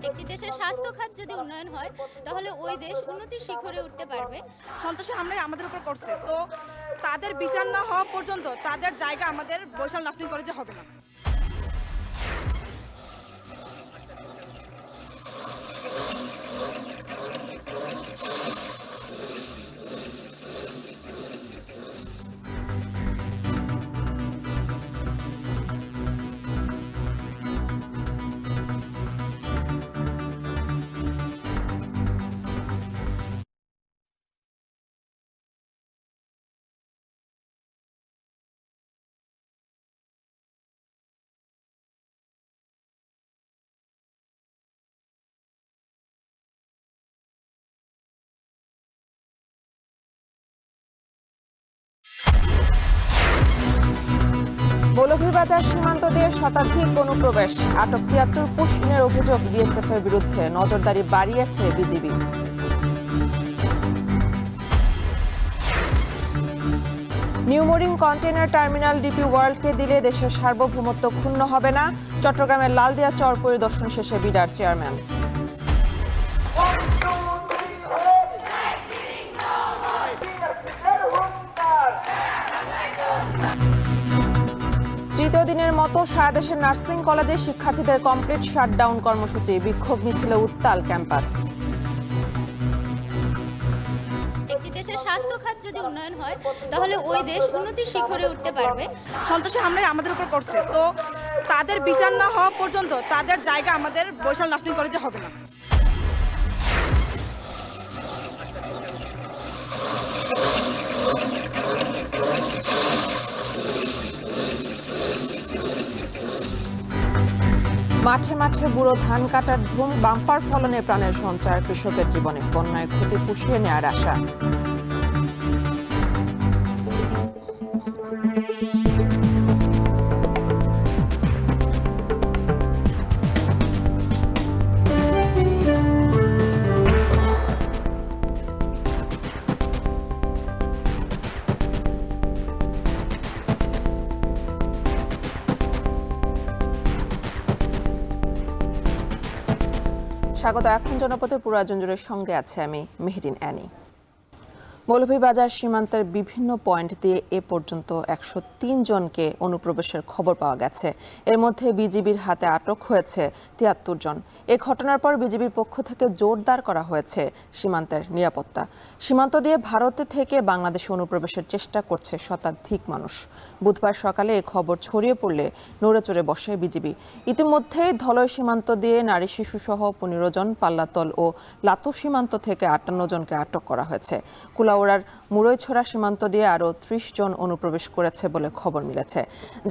একটি দেশের স্বাস্থ্য খাত যদি উন্নয়ন হয় তাহলে ওই দেশ উন্নতির শিখরে উঠতে পারবে। সন্ত্রাসী হামলা আমাদের উপর করছে, তো তাদের বিচার না হওয়া পর্যন্ত তাদের জায়গা আমাদের বরিশাল নার্সিং কলেজে হবে না। মৌলভীবাজার সীমান্ত দিয়ে শতাধিক অনুপ্রবেশ, আটক ৭৩ পুশকিনের অভিযোগ বিএসএফ এর বিরুদ্ধে, নজরদারি বাড়িয়েছে BGB. New Mooring container terminal DP ওয়ার্ল্ডকে দিলে দেশের সার্বভৌমত্ব ক্ষুণ্ণ হবে না, চট্টগ্রামের লালদিয়া চর পরিদর্শন শেষে বিডার চেয়ারম্যান। তৃতীয় দিনের মতো সারা দেশের নার্সিং কলেজে শিক্ষার্থীদের কমপ্লিট শাটডাউন কর্মসূচি, বিক্ষোভ মিছিলে উত্তাল ক্যাম্পাস। একটি দেশের স্বাস্থ্য খাত যদি উন্নয়ন হয় তাহলে ওই দেশ উন্নতির শিখরে উঠতে পারবে। সন্ত্রাসী হামলা আমাদের উপর করছে, তো তাদের বিচার না হওয়া পর্যন্ত তাদের জায়গা আমাদের বরিশাল নার্সিং কলেজে হবে না। মাঠে মাঠে বুড়ো ধান কাটার ধুম, বাম্পার ফলনে প্রাণের সঞ্চার, কৃষকের জীবনে বন্যায় ক্ষতি পুষিয়ে নেওয়ার আশা। স্বাগত। এখন জনপথের পুরো আয়োজন জুড়ে সঙ্গে আছে আমি মেহেরিন অ্যানি। মৌলভীবাজার সীমান্তের বিভিন্ন পয়েন্ট দিয়ে এ পর্যন্ত ১০৩ জনকে অনুপ্রবেশের খবর পাওয়া গেছে। এর মধ্যে বিজিবির হাতে আটক হয়েছে ৭৩ জন। এ ঘটনার পর বিজিবির পক্ষ থেকে জোরদার করা হয়েছে সীমান্তের নিরাপত্তা। সীমান্ত দিয়ে ভারতে থেকে বাংলাদেশে অনুপ্রবেশের চেষ্টা করছে শতাধিক মানুষ। বুধবার সকালে এ খবর ছড়িয়ে পড়লে নড়েচড়ে বসে বিজিবি। ইতিমধ্যেই ধলই সীমান্ত দিয়ে নারী শিশুসহ ১৫ জন, পাল্লাতল ও লাতু সীমান্ত থেকে ৫৮ জনকে আটক করা হয়েছে। কুলাউড়ার মুরইছড়া সীমান্ত দিয়ে আরও ৩০ জন অনুপ্রবেশ করেছে বলে খবর মিলেছে,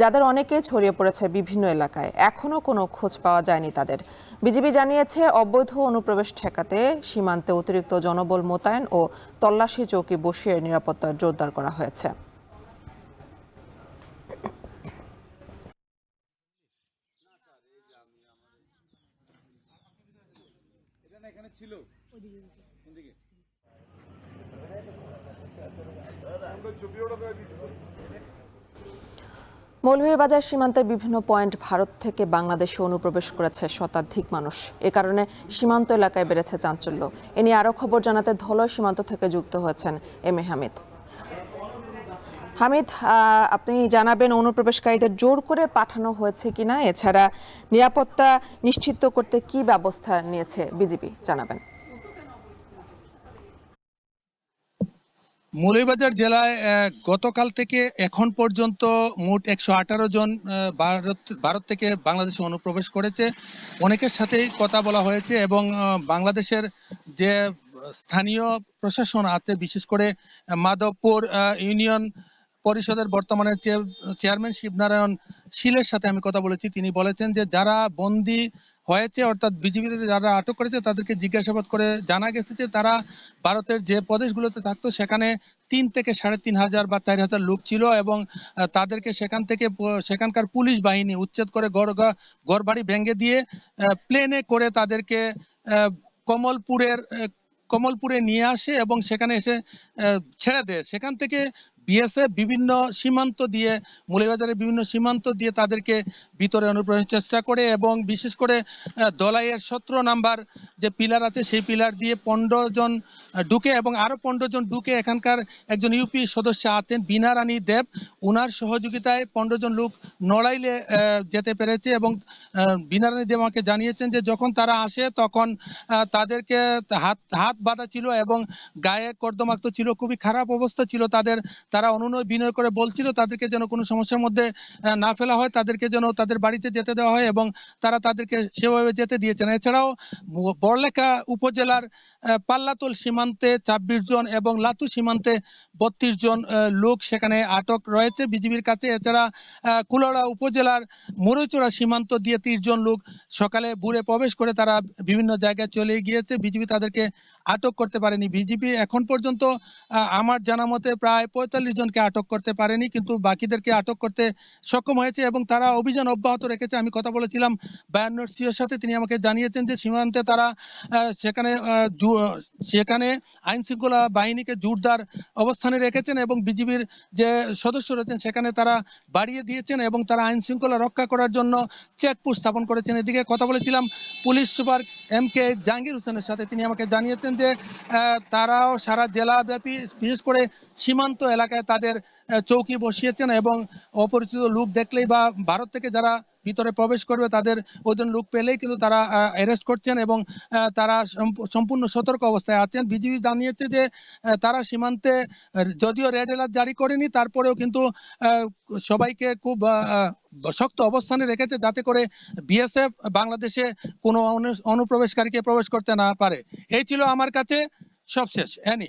যাদের অনেকে ছড়িয়ে পড়েছে বিভিন্ন এলাকায়। এখনও কোনো খোঁজ পাওয়া যায়নি তাদের। বিজিবি জানিয়েছে, অবৈধ অনুপ্রবেশ ঠেকাতে সীমান্তে অতিরিক্ত জনবল মোতায়েন ও তল্লাশি চৌকি বসিয়ে নিরাপত্তা জোরদার করা হয়েছে। মৌলভীবাজার সীমান্তের বিভিন্ন পয়েন্ট ভারত থেকে বাংলাদেশে অনুপ্রবেশ করেছে শতাধিক মানুষ। এ কারণে সীমান্ত এলাকায় বেড়েছে চাঞ্চল্য। এ নিয়ে আরও খবর জানাতে ধলই সীমান্ত থেকে যুক্ত হয়েছেন এম এ হামিদ। হামিদ, আপনি জানাবেন অনুপ্রবেশকারীদের জোর করে পাঠানো হয়েছে কিনা, এছাড়া নিরাপত্তা নিশ্চিত করতে কি ব্যবস্থা নিয়েছে বিজিবি, জানাবেন। মৌলভীবাজার জেলায় গতকাল থেকে এখন পর্যন্ত মোট ১১৮ জন ভারত থেকে বাংলাদেশে অনুপ্রবেশ করেছে। অনেকের সাথেই কথা বলা হয়েছে এবং বাংলাদেশের যে স্থানীয় প্রশাসন আছে, বিশেষ করে মাধবপুর ইউনিয়ন পরিষদের বর্তমানে চেয়ারম্যান শিবনারায়ণ শীলের সাথে আমি কথা বলেছি। তিনি বলেছেন যে যারা বন্দী হয়েছে, অর্থাৎ বিজিবিতে যারা আটক করেছে, তাদেরকে জিজ্ঞাসাবাদ করে জানা গেছে যে তারা ভারতের যে প্রদেশগুলোতে থাকতো সেখানে ৩ থেকে ৩,৫০০ বা ৪,০০০ লোক ছিল এবং তাদেরকে সেখানকার পুলিশ বাহিনী উচ্ছেদ করে ঘর বাড়ি ভেঙে দিয়ে প্লেনে করে তাদেরকে কমলপুরে নিয়ে আসে এবং সেখানে এসে ছেড়ে দেয়। সেখান থেকে বিএসএফ বিভিন্ন সীমান্ত দিয়ে, মৌলভীবাজারের বিভিন্ন সীমান্ত দিয়ে তাদেরকে ভিতরে অনুপ্রবেশের চেষ্টা করে এবং বিশেষ করে দলাইয়ের 17 নাম্বার যে পিলার আছে সেই পিলার দিয়ে 15 জন ঢুকে এবং আরো 15 জন ঢুকে এখানকার একজন ইউপি সদস্য আছেন বিনা রানী দেব, উনার সহযোগিতায় 15 জন লোক নড়াইলে যেতে পেরেছে এবং বিনা রানী দেব আমাকে জানিয়েছেন যে যখন তারা আসে তখন তাদেরকে হাত বাঁধা ছিল এবং গায়ে কর্দমাক্ত ছিল, খুবই খারাপ অবস্থা ছিল তাদের। তারা অনুনয় বিনয় করে বলছিল তাদেরকে যেন কোনো সমস্যার মধ্যে না ফেলা হয়, তাদেরকে যেন তাদের বাড়িতে যেতে দেওয়া হয় এবং তারা তাদেরকে সেভাবে যেতে দিয়েছেন। এছাড়াও বড়লেখা উপজেলার পাল্লাতোল সীমান্তে 26 জন এবং লাতু সীমান্তে 32 জন লোক সেখানে আটক রয়েছে বিজিবির কাছে। এছাড়া কুলাউড়া উপজেলার মরুচড়া সীমান্ত দিয়ে 30 জন লোক সকালে ভোরে প্রবেশ করে তারা বিভিন্ন জায়গায় চলে গিয়েছে, বিজিবি তাদেরকে আটক করতে পারেনি। বিজিবি এখন পর্যন্ত আমার জানা মতে প্রায় 45 জনকে আটক করতে পারেনি, কিন্তু বাকিদেরকে আটক করতে সক্ষম হয়েছে এবং তারা অভিযান অব্যাহত রেখেছে। আমি কথা বলেছিলাম বায়ান্নর সিওর সাথে, তিনি আমাকে জানিয়েছেন যে সীমান্তে তারা সেখানে আইন শৃঙ্খলা বাহিনীকে জোরদার অবস্থানে রেখেছেন এবং বিজিবির যে সদস্য রয়েছেন সেখানে তারা বাড়িয়ে দিয়েছেন এবং তারা আইন শৃঙ্খলা রক্ষা করার জন্য চেকপোস্ট স্থাপন করেছেন। এদিকে কথা বলেছিলাম পুলিশ সুপার MK জাহাঙ্গীর হোসেনের সাথে, তিনি আমাকে জানিয়েছেন যে তারাও সারা জেলাব্যাপী বিশেষ করে সীমান্ত এলাকায় তাদের চৌকি বসিয়েছেন এবং অপরিচিত লোক দেখলেই বা ভারত থেকে যারা ভিতরে প্রবেশ করবে তাদের ওজন লোক পেলেই কিন্তু তারা অ্যারেস্ট করছেন এবং তারা সম্পূর্ণ সতর্ক অবস্থায় আছেন। বিজিবি জানিয়েছে যে তারা সীমান্তে যদিও রেড অ্যালার্ট জারি করেনি, তারপরেও কিন্তু সবাইকে খুব শক্ত অবস্থানে রেখেছে যাতে করে বিএসএফ বাংলাদেশে কোনো অনুপ্রবেশকারীকে প্রবেশ করতে না পারে। এই ছিল আমার কাছে সবশেষ। অ্যানি,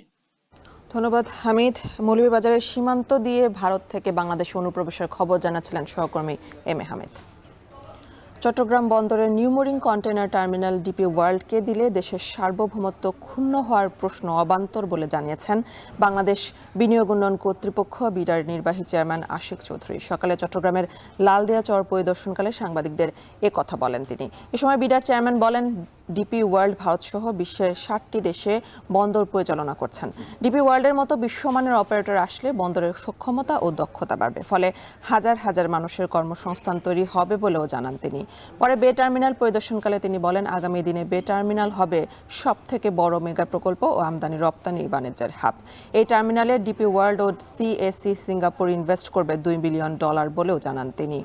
ধন্যবাদ হামিদ। মৌলভীবাজারের সীমান্ত দিয়ে ভারত থেকে বাংলাদেশে অনুপ্রবেশের খবর জানাচ্ছিলেন সহকর্মী এম এ হামিদ। চট্টগ্রাম বন্দরের নিউমোরিং কন্টেইনার টার্মিনাল ডিপি ওয়ার্ল্ডকে দিলে দেশের সার্বভৌমত্ব ক্ষুণ্ণ হওয়ার প্রশ্ন অবান্তর বলে জানিয়েছেন বাংলাদেশ বিনিয়োগ উন্নয়ন কর্তৃপক্ষ বিডার নির্বাহী চেয়ারম্যান আশিক চৌধুরী। সকালে চট্টগ্রামের লালদিয়া চর পরিদর্শনকালে সাংবাদিকদের কথা বলেন তিনি। এ সময় বিডার চেয়ারম্যান বলেন, ডিপি ওয়ার্ল্ড ভারতসহ বিশ্বের 60টি দেশে বন্দর পরিচালনা করছেন। ডিপি ওয়ার্ল্ডের মতো বিশ্বমানের অপারেটর আসলে বন্দরের সক্ষমতা ও দক্ষতা বাড়বে, ফলে হাজার হাজার মানুষের কর্মসংস্থান তৈরি হবে বলেও জানান তিনি। পরে বে টার্মিনাল পরিদর্শনকালে তিনি বলেন, আগামী দিনে বে টার্মিনাল হবে সবথেকে বড় মেগা প্রকল্প ও আমদানি রপ্তানি বাণিজ্যের হাব। এই টার্মিনালে ডিপি ওয়ার্ল্ড ও CAC সিঙ্গাপুর ইনভেস্ট করবে $2 বিলিয়ন বলেও জানান তিনি।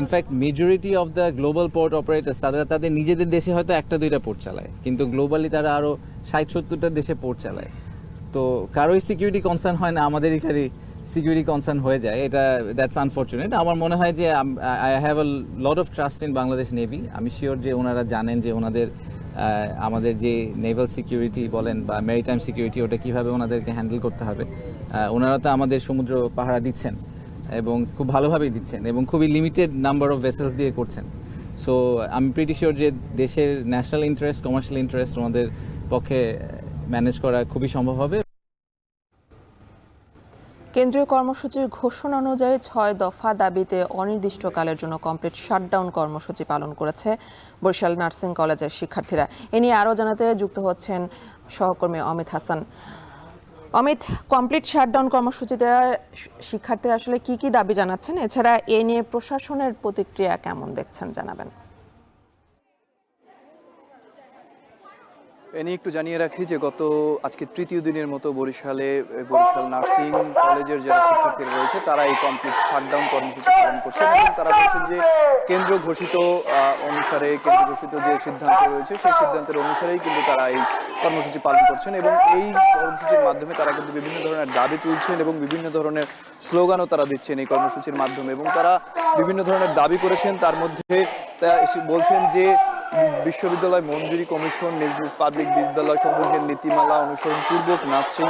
In fact majority of the global port operators তাদের নিজেদের দেশে হয়তো 1-2টা পোর্ট চালায়, কিন্তু গ্লোবালি তারা আরো 60-70টা দেশে পোর্ট চালায়। তো কারোই সিকিউরিটি কনসার্ন হয় না, আমাদেরই খালি সিকিউরিটি কনসার্ন হয়ে যায়। এটা দ্যাটস আনফরচুনেট। আমার মনে হয় যে I have a lot of trust in Bangladesh navy. আমি শিওর যে ওনারা জানেন যে আমাদের যে নেভাল সিকিউরিটি বলেন বা মেরিটাইম সিকিউরিটি, ওটা কিভাবে ওনাদেরকে হ্যান্ডেল করতে হবে। ওনারা তো আমাদের সমুদ্র পাহারা দিচ্ছেন এবং খুব ভালোভাবেই দিচ্ছেন এবং খুবই লিমিটেড নাম্বার অফ ভেসেলস দিয়ে করছেন। সো আমি প্রিটি শিওর যে দেশের ন্যাশনাল ইন্টারেস্ট, কমার্শিয়াল ইন্টারেস্ট ওনাদের পক্ষে ম্যানেজ করা খুবই সম্ভব হবে। কেন্দ্রীয় কর্মসূচির ঘোষণা অনুযায়ী 6 দফা দাবিতে অনির্দিষ্টকালের জন্য কমপ্লিট শাটডাউন কর্মসূচি পালন করেছে বরিশাল নার্সিং কলেজের শিক্ষার্থীরা। এ নিয়ে আরও জানাতে যুক্ত হচ্ছেন সহকর্মী অমিত হাসান। অমিত, কমপ্লিট শাটডাউন কর্মসূচিতে শিক্ষার্থীরা আসলে কি দাবি জানাচ্ছেন? এছাড়া এ নিয়ে প্রশাসনের প্রতিক্রিয়া কেমন দেখছেন জানাবেন। এ নিয়ে একটু জানিয়ে রাখি যে আজকে তৃতীয় দিনের মতো বরিশাল নার্সিং কলেজের যারা শিক্ষার্থীরা রয়েছে তারা এই কমপ্লিট শাটডাউন কর্মসূচি পালন করছেন এবং তারা বলছেন যে কেন্দ্র ঘোষিত যে সিদ্ধান্ত রয়েছে সেই সিদ্ধান্তের অনুসারেই কিন্তু তারা এই কর্মসূচি পালন করছেন এবং এই কর্মসূচির মাধ্যমে তারা কিন্তু বিভিন্ন ধরনের দাবি তুলছেন এবং বিভিন্ন ধরনের স্লোগানও তারা দিচ্ছেন এই কর্মসূচির মাধ্যমে। এবং তারা বিভিন্ন ধরনের দাবি করেছেন, তার মধ্যে বলছেন যে বিশ্ববিদ্যালয় মঞ্জুরি কমিশন নিজ নিজ পাবলিক বিদ্যালয় সমূহের নীতিমালা অনুসরণপূর্বক নার্সিং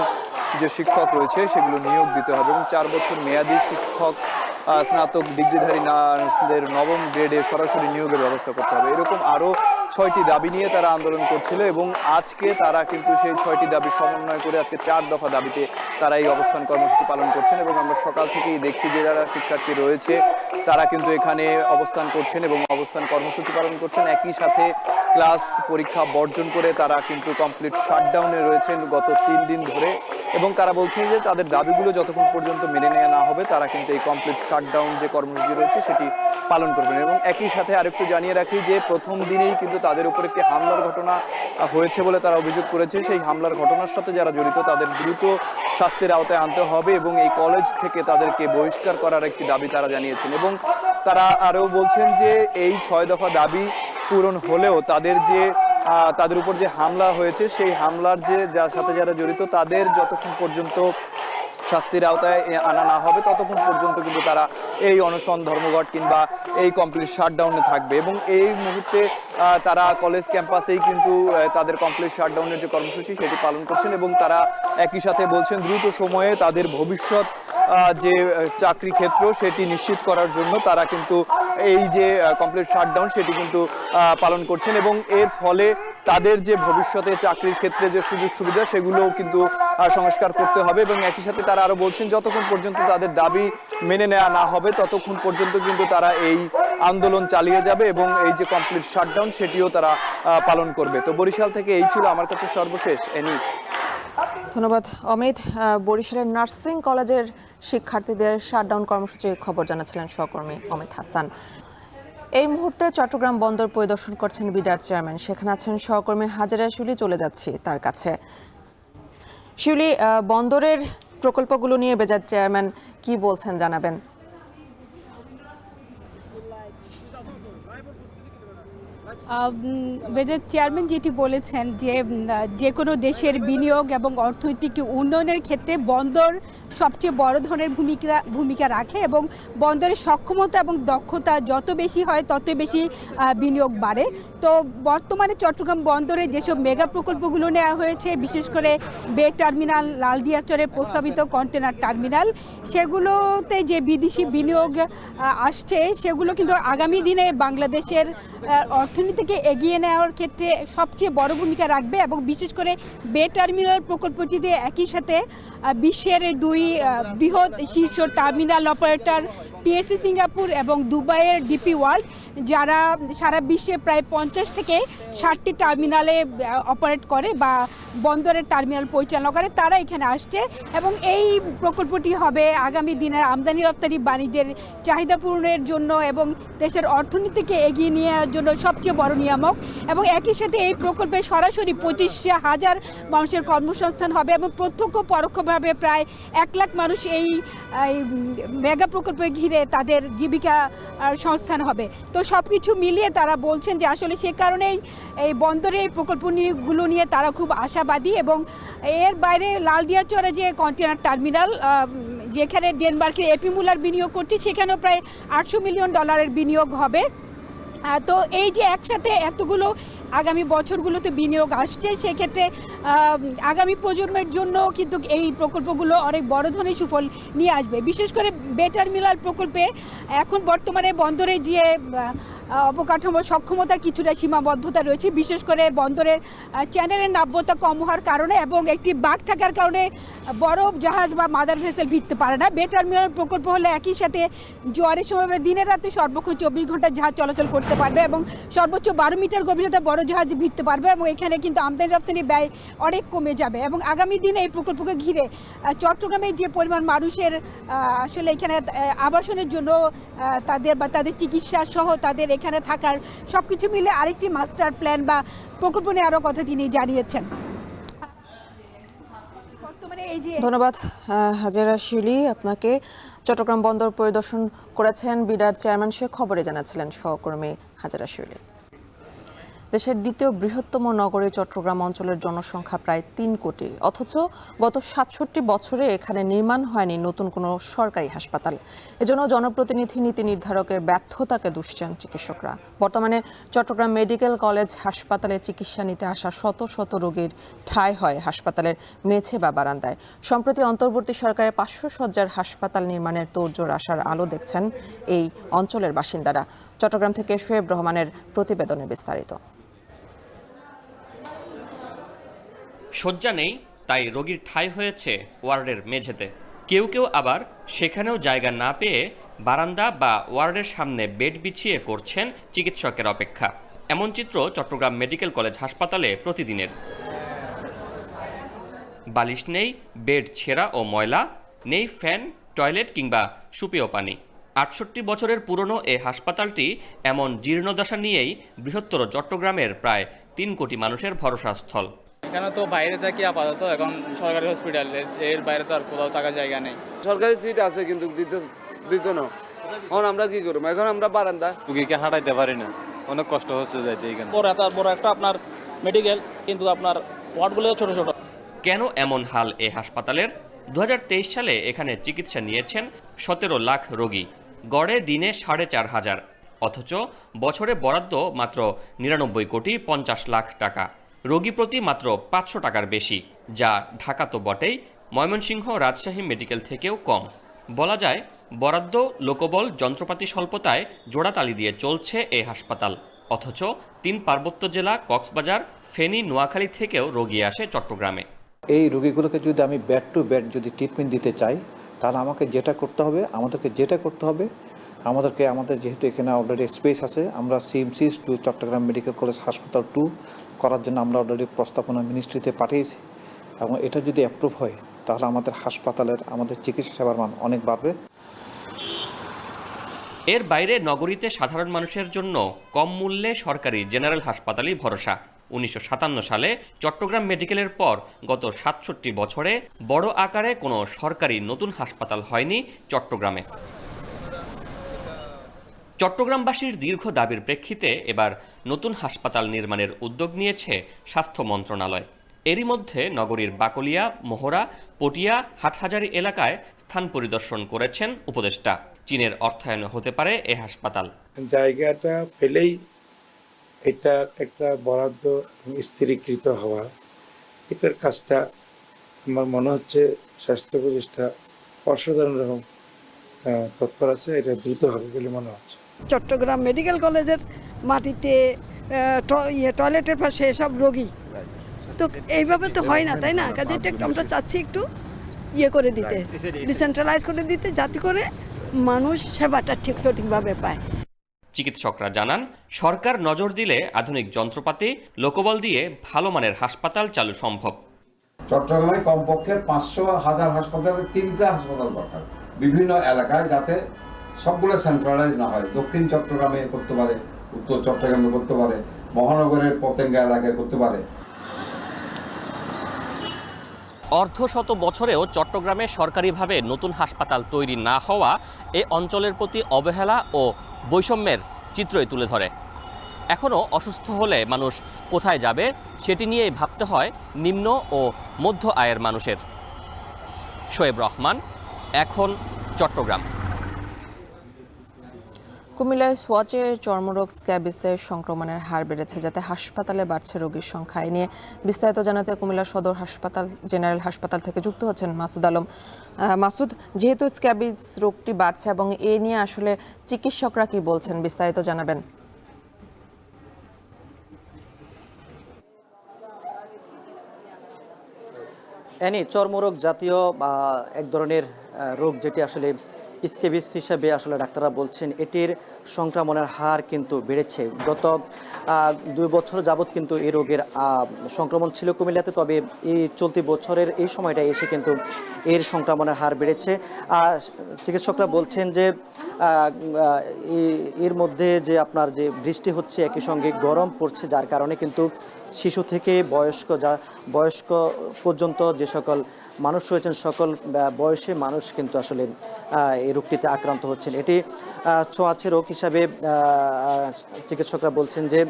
যে শিক্ষক রয়েছে সেগুলো নিয়োগ দিতে হবে এবং 4 বছর মেয়াদী শিক্ষক স্নাতক ডিগ্রিধারী নার্সদের 9ম গ্রেডে সরাসরি নিয়োগের ব্যবস্থা করতে হবে। এরকম আরও 6টি দাবি নিয়ে তারা আন্দোলন করছিল এবং আজকে তারা কিন্তু সেই 6টি দাবি সমন্বয় করে আজকে 4 দফা দাবিতে তারা এই অবস্থান কর্মসূচি পালন করছেন এবং আমরা সকাল থেকেই দেখছি যে যারা শিক্ষার্থী রয়েছে তারা কিন্তু এখানে অবস্থান করছেন এবং অবস্থান কর্মসূচি পালন করছেন। একই সাথে ক্লাস পরীক্ষা বর্জন করে তারা কিন্তু কমপ্লিট শাটডাউনে রয়েছেন গত 3 দিন ধরে এবং তারা বলছেন যে তাদের দাবিগুলো যতক্ষণ পর্যন্ত মেনে নেওয়া না হবে তারা কিন্তু এই কমপ্লিট শাটডাউন যে কর্মসূচি রয়েছে সেটি পালন করবেন। এবং একই সাথে আরেকটু জানিয়ে রাখি যে প্রথম দিনেই কিন্তু তাদের উপর একটি হামলার ঘটনা হয়েছে বলে তারা অভিযোগ করেছে। সেই হামলার ঘটনার সাথে যারা জড়িত তাদের দ্রুত শাস্তির আওতায় আনতে হবে এবং এই কলেজ থেকে তাদেরকে বহিষ্কার করার একটি দাবি তারা জানিয়েছেন। এবং তারা আরও বলছেন যে এই 6 দফা দাবি পূরণ হলেও তাদের উপর যে হামলা হয়েছে সেই হামলার সাথে যারা জড়িত তাদের যতক্ষণ পর্যন্ত শাস্তির আওতায় আনা না হবে ততক্ষণ পর্যন্ত কিন্তু তারা এই অনশন ধর্মঘট কিংবা এই কমপ্লিট শাটডাউনে থাকবে। এবং এই মুহূর্তে তারা কলেজ ক্যাম্পাসেই কিন্তু তাদের কমপ্লিট শাটডাউনের যে কর্মসূচি সেটি পালন করছেন এবং তারা একই সাথে বলছেন দ্রুত সময়ে তাদের ভবিষ্যৎ যে চাকরি ক্ষেত্র সেটি নিশ্চিত করার জন্য তারা কিন্তু এই যে কমপ্লিট শাটডাউন সেটি কিন্তু পালন করছেন এবং এর ফলে তাদের যে ভবিষ্যতে চাকরির ক্ষেত্রে যে সুযোগ সুবিধা সেগুলোও কিন্তু সংস্কার করতে হবে। এবং একই সাথে তারা আরো বলছেন যতক্ষণ পর্যন্ত তাদের দাবি মেনে নেওয়া না হবে ততক্ষণ পর্যন্ত কিন্তু তারা এই আন্দোলন চালিয়ে যাবে এবং এই যে কমপ্লিট শাটডাউন সেটিও তারা পালন করবে। তো বরিশাল থেকে এই ছিল আমার কাছে সর্বশেষ। এনি ধন্যবাদ অমিত। বরিশালের নার্সিং কলেজের শিক্ষার্থীদের শাটডাউন কর্মসূচির খবর জানাচ্ছিলেন সহকর্মী অমিত হাসান। এই মুহূর্তে চট্টগ্রাম বন্দর পরিদর্শন করছেন বিডার চেয়ারম্যান, সেখানে আছেন সহকর্মী হাজেরা শিউলি। চলে যাচ্ছি তার কাছে। শিউলি, বন্দরের প্রকল্পগুলো নিয়ে বিডার চেয়ারম্যান কি বলছেন জানাবেন। বেদের চেয়ারম্যান যেটি বলেছেন যে কোনো দেশের বিনিয়োগ এবং অর্থনৈতিক উন্নয়নের ক্ষেত্রে বন্দর সবচেয়ে বড় ধরনের ভূমিকা রাখে এবং বন্দরের সক্ষমতা এবং দক্ষতা যত বেশি হয় তত বেশি বিনিয়োগ বাড়ে। তো বর্তমানে চট্টগ্রাম বন্দরে যেসব মেগা প্রকল্পগুলো নেওয়া হয়েছে, বিশেষ করে বে টার্মিনাল, লালদিয়াচরের প্রস্তাবিত কন্টেনার টার্মিনাল, সেগুলোতে যে বিদেশি বিনিয়োগ আসছে সেগুলো কিন্তু আগামী দিনে বাংলাদেশের অর্থনীতিকে এগিয়ে নেওয়ার ক্ষেত্রে সবচেয়ে বড় ভূমিকা রাখবে এবং বিশেষ করে বে টার্মিনাল প্রকল্পটিতে একই সাথে বিশ্বের 2 বৃহৎ শীর্ষ টার্মিনাল অপারেটর পিএসসি সিঙ্গাপুর এবং দুবাইয়ের ডিপি ওয়ার্ল্ড, যারা সারা বিশ্বে প্রায় 50 থেকে 60টি টার্মিনালে অপারেট করে বা বন্দরের টার্মিনাল পরিচালনা করে, তারা এখানে আসছে এবং এই প্রকল্পটি হবে আগামী দিনের আমদানি রপ্তানি বাণিজ্যের চাহিদা পূরণের জন্য এবং দেশের অর্থনীতিকে এগিয়ে নেওয়ার জন্য সবচেয়ে বড় নিয়ামক। এবং একই সাথে এই প্রকল্পে সরাসরি 25,000 মানুষের কর্মসংস্থান হবে এবং প্রত্যক্ষ পরোক্ষভাবে প্রায় 1 লাখ মানুষ এই মেগা প্রকল্পে ঘিরে তাদের জীবিকা সংস্থান হবে। তো সব কিছু মিলিয়ে তারা বলছেন যে আসলে সে কারণেই এই বন্দরের এই প্রকল্পগুলো নিয়ে তারা খুব আশাবাদী। এবং এর বাইরে লালদিয়াচরে যে কন্টেনার টার্মিনাল, যেখানে ডেনমার্কের এপি মুলার বিনিয়োগ করছে, সেখানেও প্রায় $800 মিলিয়ন বিনিয়োগ হবে। তো এই যে একসাথে এতগুলো আগামী বছরগুলোতে বিনিয়োগ আসছে, সেক্ষেত্রে আগামী প্রজন্মের জন্য কিন্তু এই প্রকল্পগুলো অনেক বড় ধরনের সুফল নিয়ে আসবে। বিশেষ করে বে টার্মিনাল প্রকল্পে এখন বর্তমানে বন্দরে যে অবকাঠামো সক্ষমতার কিছুটা সীমাবদ্ধতা রয়েছে, বিশেষ করে বন্দরের চ্যানেলের নাব্যতা কম হওয়ার কারণে এবং একটি বাঁক থাকার কারণে বড় জাহাজ বা মাদার ভেসেল ভিড়তে পারে না। বে টার্মিনাল প্রকল্প হলে একই সাথে জোয়ারের সময় দিনের রাতে সর্বক্ষণ 24 ঘন্টা জাহাজ চলাচল করতে পারবে এবং সর্বোচ্চ 12 মিটার গভীরতা বড় জাহাজ ভিড়তে পারবে এবং এখানে কিন্তু আমদানি রপ্তানি ব্যয় অনেক কমে যাবে। এবং আগামী দিনে এই প্রকল্পকে ঘিরে চট্টগ্রামে যে পরিমাণ মানুষের আসলে এখানে আবাসনের জন্য তাদের চিকিৎসা সহ তাদের এখানে থাকার সবকিছু মিলে আরেকটি মাস্টার প্ল্যান বা প্রকল্প নেওয়ারও কথা তিনি জানিয়েছেন। ধন্যবাদ হাজেরা শিউলি আপনাকে। চট্টগ্রাম বন্দর পরিদর্শন করেছেন বিডার চেয়ারম্যান, সে খবরে জানাচ্ছিলেন সহকর্মী হাজেরা শিউলি। দেশের দ্বিতীয় বৃহত্তম নগরী চট্টগ্রাম অঞ্চলের জনসংখ্যা প্রায় 3 কোটি, অথচ গত 67 বছরে এখানে নির্মাণ হয়নি নতুন কোনো সরকারি হাসপাতাল। এজন্য জনপ্রতিনিধি নীতি নির্ধারকের ব্যর্থতাকে দুষছেন চিকিৎসকরা। বর্তমানে চট্টগ্রাম মেডিকেল কলেজ হাসপাতালে চিকিৎসা নিতে আসা শত শত রোগীর ঠাঁই হয় হাসপাতালের মেঝে বা বারান্দায়। সম্প্রতি অন্তর্বর্তী সরকারের 500 শয্যার হাসপাতাল নির্মাণের তোড়জোড় আসার আলো দেখছেন এই অঞ্চলের বাসিন্দারা। চট্টগ্রাম থেকে শোয়েব রহমানের প্রতিবেদনে বিস্তারিত। শয্যা নেই, তাই রোগীর ঠাঁই হয়েছে ওয়ার্ডের মেঝেতে। কেউ কেউ আবার সেখানেও জায়গা না পেয়ে বারান্দা বা ওয়ার্ডের সামনে বেড বিছিয়ে করছেন চিকিৎসকের অপেক্ষা। এমন চিত্র চট্টগ্রাম মেডিকেল কলেজ হাসপাতালে প্রতিদিনের। বালিশ নেই, বেড ছেঁড়া ও ময়লা, নেই ফ্যান, টয়লেট কিংবা সুপেয় পানি। ৬৮ বছরের পুরনো এই হাসপাতালটি এমন জীর্ণদশা নিয়েই বৃহত্তর চট্টগ্রামের প্রায় ৩ কোটি মানুষের ভরসাস্থল। এখানে তো বাইরে থাকি আপাতত, এখন সরকারি হসপিটাল, এর বাইরে তো আর কোথাও থাকার জায়গা নেই। সরকারি সিট আছে কিন্তু দিত না। এখন আমরা কি করব? এখন আমরা বারান্দা, রুগীকে হাঁটাইতে পারি না, অনেক কষ্ট হচ্ছে যাইতে। এখানে বড় একটা আপনার মেডিকেল, কিন্তু আপনার ওয়ার্ডগুলো ছোট ছোট। কেন এমন হাল এ হাসপাতালের? ২০২৩ সালে এখানে চিকিৎসা নিয়েছেন ১৭ লাখ রোগী, গড়ে দিনে ৪,৫০০। অথচ বছরে বরাদ্দ মাত্র ৯৯ কোটি ৫০ লাখ টাকা, রোগী প্রতি মাত্র ৫০০ টাকার বেশি, যা ঢাকা তো বটেই, ময়মনসিংহ, রাজশাহী মেডিকেল থেকেও কম। বলা যায় বরাদ্দ, লোকবল, যন্ত্রপাতি স্বল্পতায় জোড়াতালি দিয়ে চলছে এই হাসপাতাল। অথচ ৩ পার্বত্য জেলা কক্সবাজার, ফেনী, নোয়াখালী থেকেও রোগী আসে চট্টগ্রামে। এই রোগীগুলোকে যদি আমি বেড টু বেড যদি ট্রিটমেন্ট দিতে চাই, তাহলে আমাদের যেটা করতে হবে আমাদের যেহেতু এখানে অলরেডি স্পেস আছে, আমরা CMC to Chattogram medical college হাসপাতাল 2 করার জন্য আমরা অলরেডি প্রস্তাবনা মিনিস্ট্রিতে পাঠিয়েছি, এবং এটা যদি অ্যাপ্রুভ হয় তাহলে আমাদের হাসপাতালের আমাদের চিকিৎসা সেবার মান অনেক বাড়বে। এর বাইরে নগরীতে সাধারণ মানুষের জন্য কম মূল্যে সরকারি জেনারেল হাসপাতালই ভরসা। ১৯৫৭ সালে চট্টগ্রাম মেডিকেলের পর গত ৬৭ বছরে বড় আকারে কোনো সরকারি নতুন হাসপাতাল হয়নি চট্টগ্রামে। চট্টগ্রামবাসীর দীর্ঘ দাবির প্রেক্ষিতে এবার নতুন হাসপাতাল নির্মাণের উদ্যোগ নিয়েছে স্বাস্থ্য মন্ত্রণালয়। এরই মধ্যে নগরীর বাকলিয়া, মোহরা, পটিয়া, হাটহাজারী এলাকায় স্থান পরিদর্শন করেছেন উপদেষ্টা। চীনের অর্থায়নে হতে পারে এ হাসপাতাল। জায়গাটা পেলেই এটা একটা বরাদ্দ স্থিরীকৃত হওয়া, এটার কাজটা আমার মনে হচ্ছে স্বাস্থ্য উপদেষ্টা অসাধারণ রকম তৎপর আছে, এটা দ্রুত হবে বলে মনে হচ্ছে। চট্টগ্রাম মেডিকেল কলেজের মাটিতে টয়লেটের পাশে এসব রোগী, তো এইভাবে তো হয় না, তাই না? কাজে আমরা চাচ্ছি একটু করে দিতে, ডিসেন্ট্রালাইজ করে দিতে, যাতে করে মানুষ সেবাটা সঠিকভাবে পায়। চিকিৎসকরা জানান, সরকার নজর দিলে আধুনিক যন্ত্রপাতি, লোকবল দিয়ে ভালো মানের হাসপাতাল চালু সম্ভব। চট্টগ্রামে কমপক্ষে ৫০০,০০০ হাসপাতালের ৩টা হাসপাতাল দরকার বিভিন্ন এলাকায়, যাতে সবগুলো সেন্ট্রালাইজ না হয়। দক্ষিণ চট্টগ্রামে করতে পারে, উত্তর চট্টগ্রামে করতে পারে, মহানগরের পতেঙ্গা এলাকায় করতে পারে। অর্ধশত বছরেও চট্টগ্রামে সরকারিভাবে নতুন হাসপাতাল তৈরি না হওয়া এ অঞ্চলের প্রতি অবহেলা ও বৈষম্যের চিত্রই তুলে ধরে। এখনও অসুস্থ হলে মানুষ কোথায় যাবে সেটি নিয়েই ভাবতে হয় নিম্ন ও মধ্য আয়ের মানুষের। শোয়েব রহমান, এখন, চট্টগ্রাম। কুমিল্লায় সোয়াচে চর্মরোগ স্ক্যাবিসের সংক্রমণের হার বেড়েছে, যাতে হাসপাতালে বাড়ছে রোগীর সংখ্যা। এ নিয়ে বিস্তারিত জানাতে কুমিল্লা সদর হাসপাতাল, জেনারেল হাসপাতাল থেকে যুক্ত হচ্ছেন মাসুদ আলম। মাসুদ, যেহেতু স্ক্যাবিস রোগটি বাড়ছে এবং এ নিয়ে আসলে চিকিৎসকরা কি বলছেন, বিস্তারিত জানাবেন। চর্মরোগ জাতীয় এক ধরনের রোগ, যেটি আসলে স্ক্যাবিস হিসেবে আসলে ডাক্তাররা বলছেন এটির সংক্রমণের হার কিন্তু বেড়েছে। গত 2 বছর যাবৎ কিন্তু এই রোগের সংক্রমণ ছিল কুমিল্লাতে, তবে এই চলতি বছরের এই সময়টায় এসে কিন্তু এর সংক্রমণের হার বেড়েছে। চিকিৎসকরা বলছেন যে এর মধ্যে যে আপনার যে বৃষ্টি হচ্ছে, একই সঙ্গে গরম পড়ছে, যার কারণে কিন্তু শিশু থেকে বয়স্ক পর্যন্ত যে সকল মানুষ রয়েছেন, সকল বয়সে মানুষ কিন্তু আসলে এই রোগটিতে আক্রান্ত হচ্ছেন। এটি ছোঁয়াচে রোগ হিসাবে চিকিৎসকরা বলছেন যে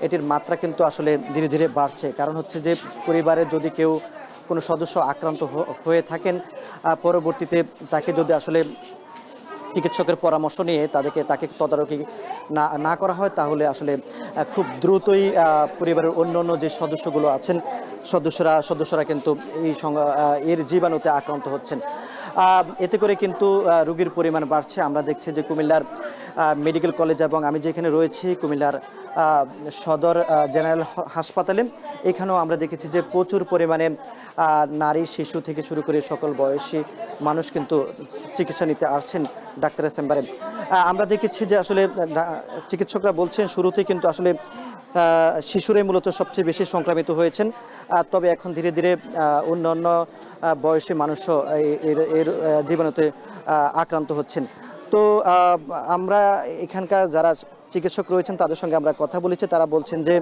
এটির মাত্রা কিন্তু আসলে ধীরে ধীরে বাড়ছে। কারণ হচ্ছে যে পরিবারের যদি কেউ কোনো সদস্য আক্রান্ত হয়ে থাকেন, পরবর্তীতে তাকে যদি আসলে চিকিৎসকের পরামর্শ নিয়ে তাকে তদারকি না করা হয়, তাহলে আসলে খুব দ্রুতই পরিবারের অন্যান্য যে সদস্যগুলো আছেন, সদস্যরা কিন্তু এর জীবাণুতে আক্রান্ত হচ্ছেন। এতে করে কিন্তু রোগীর পরিমাণ বাড়ছে। আমরা দেখছি যে কুমিল্লার মেডিকেল কলেজ এবং আমি যেখানে রয়েছি কুমিল্লার সদর জেনারেল হাসপাতালে, এখানেও আমরা দেখেছি যে প্রচুর পরিমাণে নারী শিশু থেকে শুরু করে সকল বয়সী মানুষ কিন্তু চিকিৎসা নিতে আসছেন ডাক্তারের চেম্বারে। আমরা দেখেছি যে আসলে চিকিৎসকরা বলছেন শুরুতেই কিন্তু আসলে শিশুরাই মূলত সবচেয়ে বেশি সংক্রামিত হয়েছেন, তবে এখন ধীরে ধীরে অন্যান্য বয়সী মানুষও এর জীবাণুতে আক্রান্ত হচ্ছেন। তো আমরা এখানকার যারা চিকিৎসক রয়েছেন তাদের সঙ্গে আমরা কথা বলেছি, তারা বলছেন যে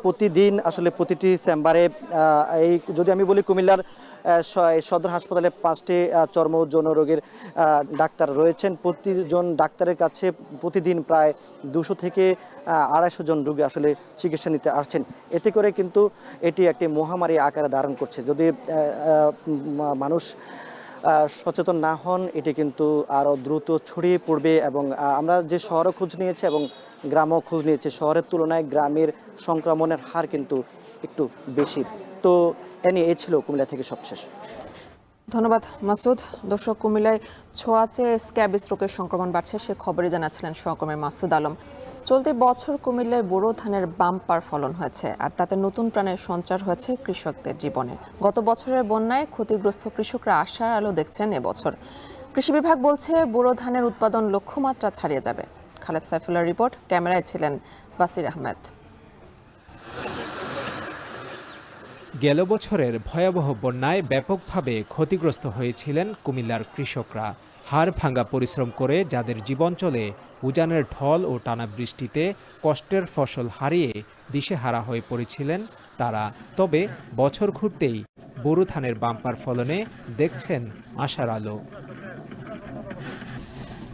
প্রতিদিন আসলে প্রতিটি চেম্বারে এই যদি আমি বলি কুমিল্লার সদর হাসপাতালে 5টি চর্ম ও যৌন রোগের ডাক্তার রয়েছেন। প্রতিজন ডাক্তারের কাছে প্রতিদিন প্রায় 200 থেকে 250 জন রোগী আসলে চিকিৎসা নিতে আসছেন। এতে করে কিন্তু এটি একটি মহামারী আকারে ধারণ করছে। যদি মানুষ সচেতন না হন এটি কিন্তু আরও দ্রুত ছড়িয়ে পড়বে। এবং আমরা যে শহরও খোঁজ নিয়েছি এবং গ্রামও খোঁজ নিয়েছি, শহরের তুলনায় গ্রামের সংক্রমণের হার কিন্তু একটু বেশি। তো এ ছিল কুমিল্লা থেকে সবশেষ। ধন্যবাদ মাসুদ। দর্শক, কুমিল্লায় ছোঁয়াচে স্ক্যাবিস রোগের সংক্রমণ বাড়ছে সে খবরে জানাচ্ছিলেন সহকর্মী মাসুদ আলম। চলতি বছর কুমিল্লায় বোরো ধানের বাম্পার ফলন হয়েছে, আর তাতে নতুন প্রাণের সঞ্চার হয়েছে কৃষকদের জীবনে। গত বছরের বন্যায় ক্ষতিগ্রস্ত কৃষকরা আশার আলো দেখছেন এবছর। কৃষি বিভাগ বলছে বোরো ধানের উৎপাদন লক্ষ্যমাত্রা ছাড়িয়ে যাবে। খালেদ সাইফুল্লাহর রিপোর্ট, ক্যামেরায় ছিলেন বাসির আহমেদ। গেল বছরের ভয়াবহ বন্যায় ব্যাপকভাবে ক্ষতিগ্রস্ত হয়েছিলেন কুমিল্লার কৃষকরা। হাড় ভাঙা পরিশ্রম করে যাদের জীবন চলে, উজানের ঢল ও টানা বৃষ্টিতে কষ্টের ফসল হারিয়ে দিশেহারা হয়ে পড়েছিলেন তারা। তবে বছর ঘুরতেই বোরো ধানের বাম্পার ফলনে দেখছেন আশার আলো।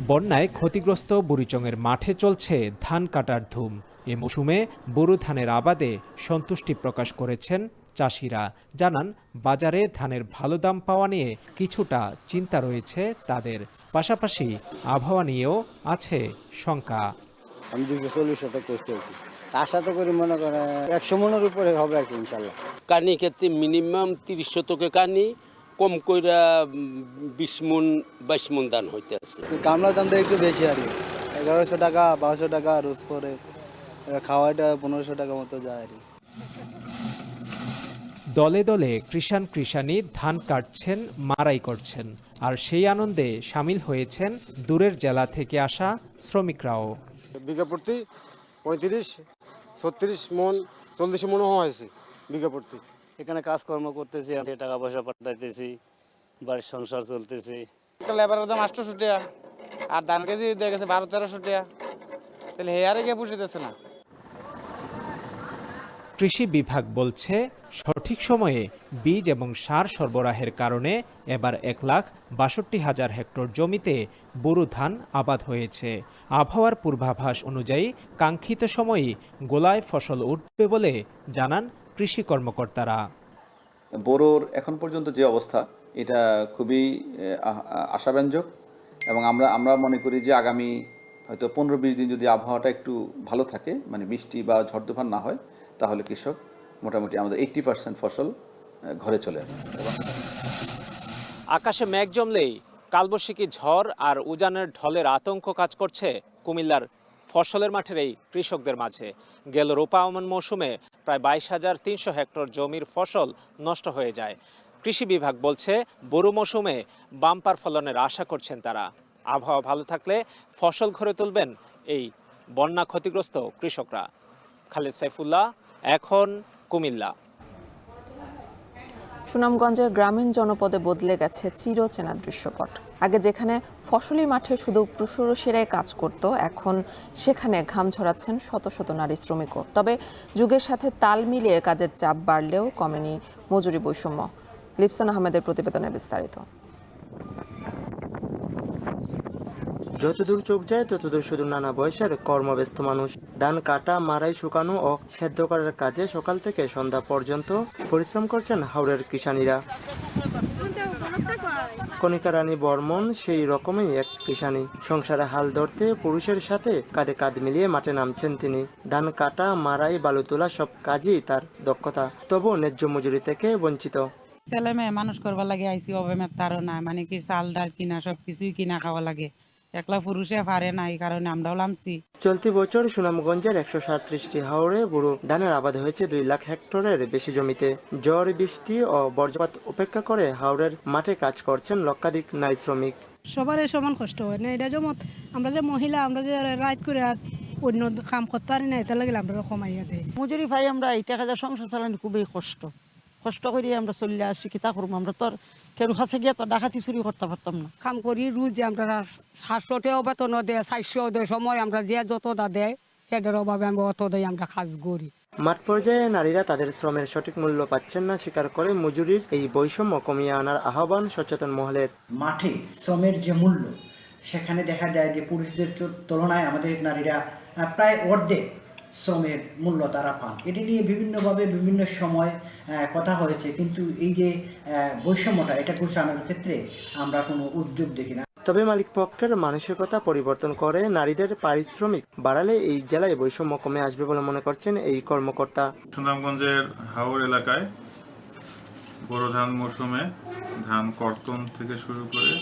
বন্যায় ক্ষতিগ্রস্ত বুড়িচংয়ের মাঠে চলছে ধান কাটার ধুম। এ মৌসুমে বোরো ধানের আবাদে সন্তুষ্টি প্রকাশ করেছেন চাষিরা। জানান বাজারে ধানের ভালো দাম পাওয়া নিয়ে কিছুটা চিন্তা রয়েছে তাদের, পাশাপাশি আবহাওয়া নিয়েও আছে শঙ্কা। আমি 240 শতক করছি আর কি, তার সাথে করে মনে করেন 100 মনের উপরে হবে আর কি ইনশাল্লাহ। কানি ক্ষেত্রে মিনিমাম 30 শতকে কানি, কম কইরা 20 মন 22 মন ধান হইতে আছে। কামলার দামটা একটু বেশি আর কি, 1100 টাকা 1200 টাকা রোজ পরে, খাওয়াটা 1500 টাকা মতো যায় আর কি। দলে দলে কৃষাণী ধান কাটছেন, মারাই করছেন, আর সেই আনন্দে সামিল হয়েছেন দূরের জেলা থেকে আসা শ্রমিকরাও। বিঘা প্রতি 35, 36 মন 40 মনও হয়েছে বিঘা প্রতি। এখানে কাজকর্ম করতেছি, টাকা পয়সা পাঠাইতেছি, বাড়ির সংসার চলতেছে। একটা লেবারের দাম 800 টাকা, আর ধান কেজি দিয়ে গেছে 1200-1300 টাকা, তাহলে হেয়ারে গিয়ে পুষিতেছে না। কৃষি বিভাগ বলছে সঠিক সময়ে বীজ এবং সার সরবরাহের কারণে এবার 1,62,000 হেক্টর জমিতে বোরো ধান আবাদ হয়েছে। আবহাওয়ার পূর্বাভাস অনুযায়ী কাঙ্ক্ষিত সময়েই গোলায় ফসল উঠবে বলে জানান কৃষি কর্মকর্তারা। বোরোর এখন পর্যন্ত যে অবস্থা, এটা খুবই আশাব্যঞ্জক এবং আমরা মনে করি যে আগামী হয়তো 15-20 দিন যদি আবহাওয়াটা একটু ভালো থাকে, মানে বৃষ্টি বা ঝড় তুফান না হয়, তাহলে কৃষক মোটামুটি আমাদের 80% ফসল ঘরে চলে আসবে। আকাশে মেঘ জমলেই কালবৈশাখী ঝড় আর উজানের ঢলের আতঙ্ক কাজ করছে কুমিল্লার ফসলের মাঠের এই কৃষকদের মাঝে। গেল রোপায়মান মৌসুমে প্রায় 22,300 হেক্টর জমির ফসল নষ্ট হয়ে যায়। কৃষি বিভাগ বলছে বোরো মৌসুমে বাম্পার ফলনের আশা করছেন তারা। আবহাওয়া ভালো থাকলে ফসল ঘরে তুলবেন এই বন্যা ক্ষতিগ্রস্ত কৃষকরা। খালেদ সাইফুল্লাহ, এখন কুমিল্লা। সুনামগঞ্জের গ্রামীণ জনপদে বদলে গেছে চিরচেনা দৃশ্যপট। আগে যেখানে ফসলি মাঠে শুধু পুরুষেরাই কাজ করত, এখন সেখানে ঘাম ঝরাচ্ছেন শত শত নারী শ্রমিকও। তবে যুগের সাথে তাল মিলিয়ে কাজের চাপ বাড়লেও কমেনি মজুরি বৈষম্য। লিপসান আহমেদের প্রতিবেদনে বিস্তারিত। যতদূর চোখ যায় ততদূর শুধু নানা বয়সের কর্মব্যস্ত মানুষ। ধান কাটা, মারাই, শুকানো ও সেদ্ধ করার কাজে সকাল থেকে সন্ধ্যা পর্যন্ত পরিশ্রম করছেন হাওড়ের কৃষানীরা। কণিকা রানী বর্মন সেই রকমই এক কৃষানী। সংসারে হাল ধরতে পুরুষের সাথে কাঁধে কাঁধ মিলিয়ে মাঠে নামছেন তিনি। ধান কাটা, মারাই, বালু তোলা সব কাজই তার দক্ষতা, তবু ন্যায্য মজুরি থেকে বঞ্চিত। ছেলে মেয়ে মানুষ করবার লাগে আইসি অবেমের তারও না, মানে কি চাল ডাল কিনা সব কিছুই কিনা খাওয়া লাগে, একলা পুরুষে পারে না, এই কারণে আমরাও নামছি। চলতি বছর সুনামগঞ্জের 137টি হাওরে বুড়ো ধানের আবাদ হয়েছে 2 লাখ হেক্টরের বেশি জমিতে। ঝড় বৃষ্টি ও বজ্রপাত উপেক্ষা করে হাওরের মাঠে কাজ করছেন লক্ষাধিক নারী শ্রমিক। সবারই সমান কষ্ট হয় না, এটা যেমন আমরা যে মহিলা আমরা যে রাইড করে অন্য কাম করতে পারি না, এটা লাগলে আমরা কমাইয়া দেয় মজুরি পাই। আমরা এই টাকা সংসার চালানো খুবই কষ্ট করি আমরা চলে আসছি, কিতা করবো আমরা তোর কেউ কাছে গিয়ে তো ডাকাতি চুরি করতে পারতাম না। কাম করি রোজ আমরা 700টাও বেতন দেয়, 400 দেয়, সময় আমরা যে যতটা দেয় সেটার অভাবে আমরা অত দেয়, আমরা কাজ করি। মাঠ পর্যায়ে নারীরা তাদের শ্রমের সঠিক মূল্য পাচ্ছেন না স্বীকার করে মজুরির এই বৈষম্য কমিয়ে আনার আহ্বান সচেতন মহলের। মাঠে শ্রমের যে মূল্য, সেখানে দেখা যায় যে পুরুষদের তুলনায় আমাদের নারীরা প্রায় অর্ধেক শ্রমের মূল্য তারা পান। এটি নিয়ে বিভিন্নভাবে বিভিন্ন সময় কথা হয়েছে, কিন্তু এই যে বৈষম্যটা এটা ঘোষানোর ক্ষেত্রে আমরা কোনো উদ্যোগ দেখি না। তবে মালিক পক্ষের মানসিকতা পরিবর্তন করে নারীদের পারিশ্রমিক বাড়ালে এই জেলায় বৈষম্য কমে আসবে বলে মনে করছেন এই কর্মকর্তা। সুনামগঞ্জের হাওর এলাকায় বোরো ধান মৌসুমে ধান কর্তন থেকে শুরু করে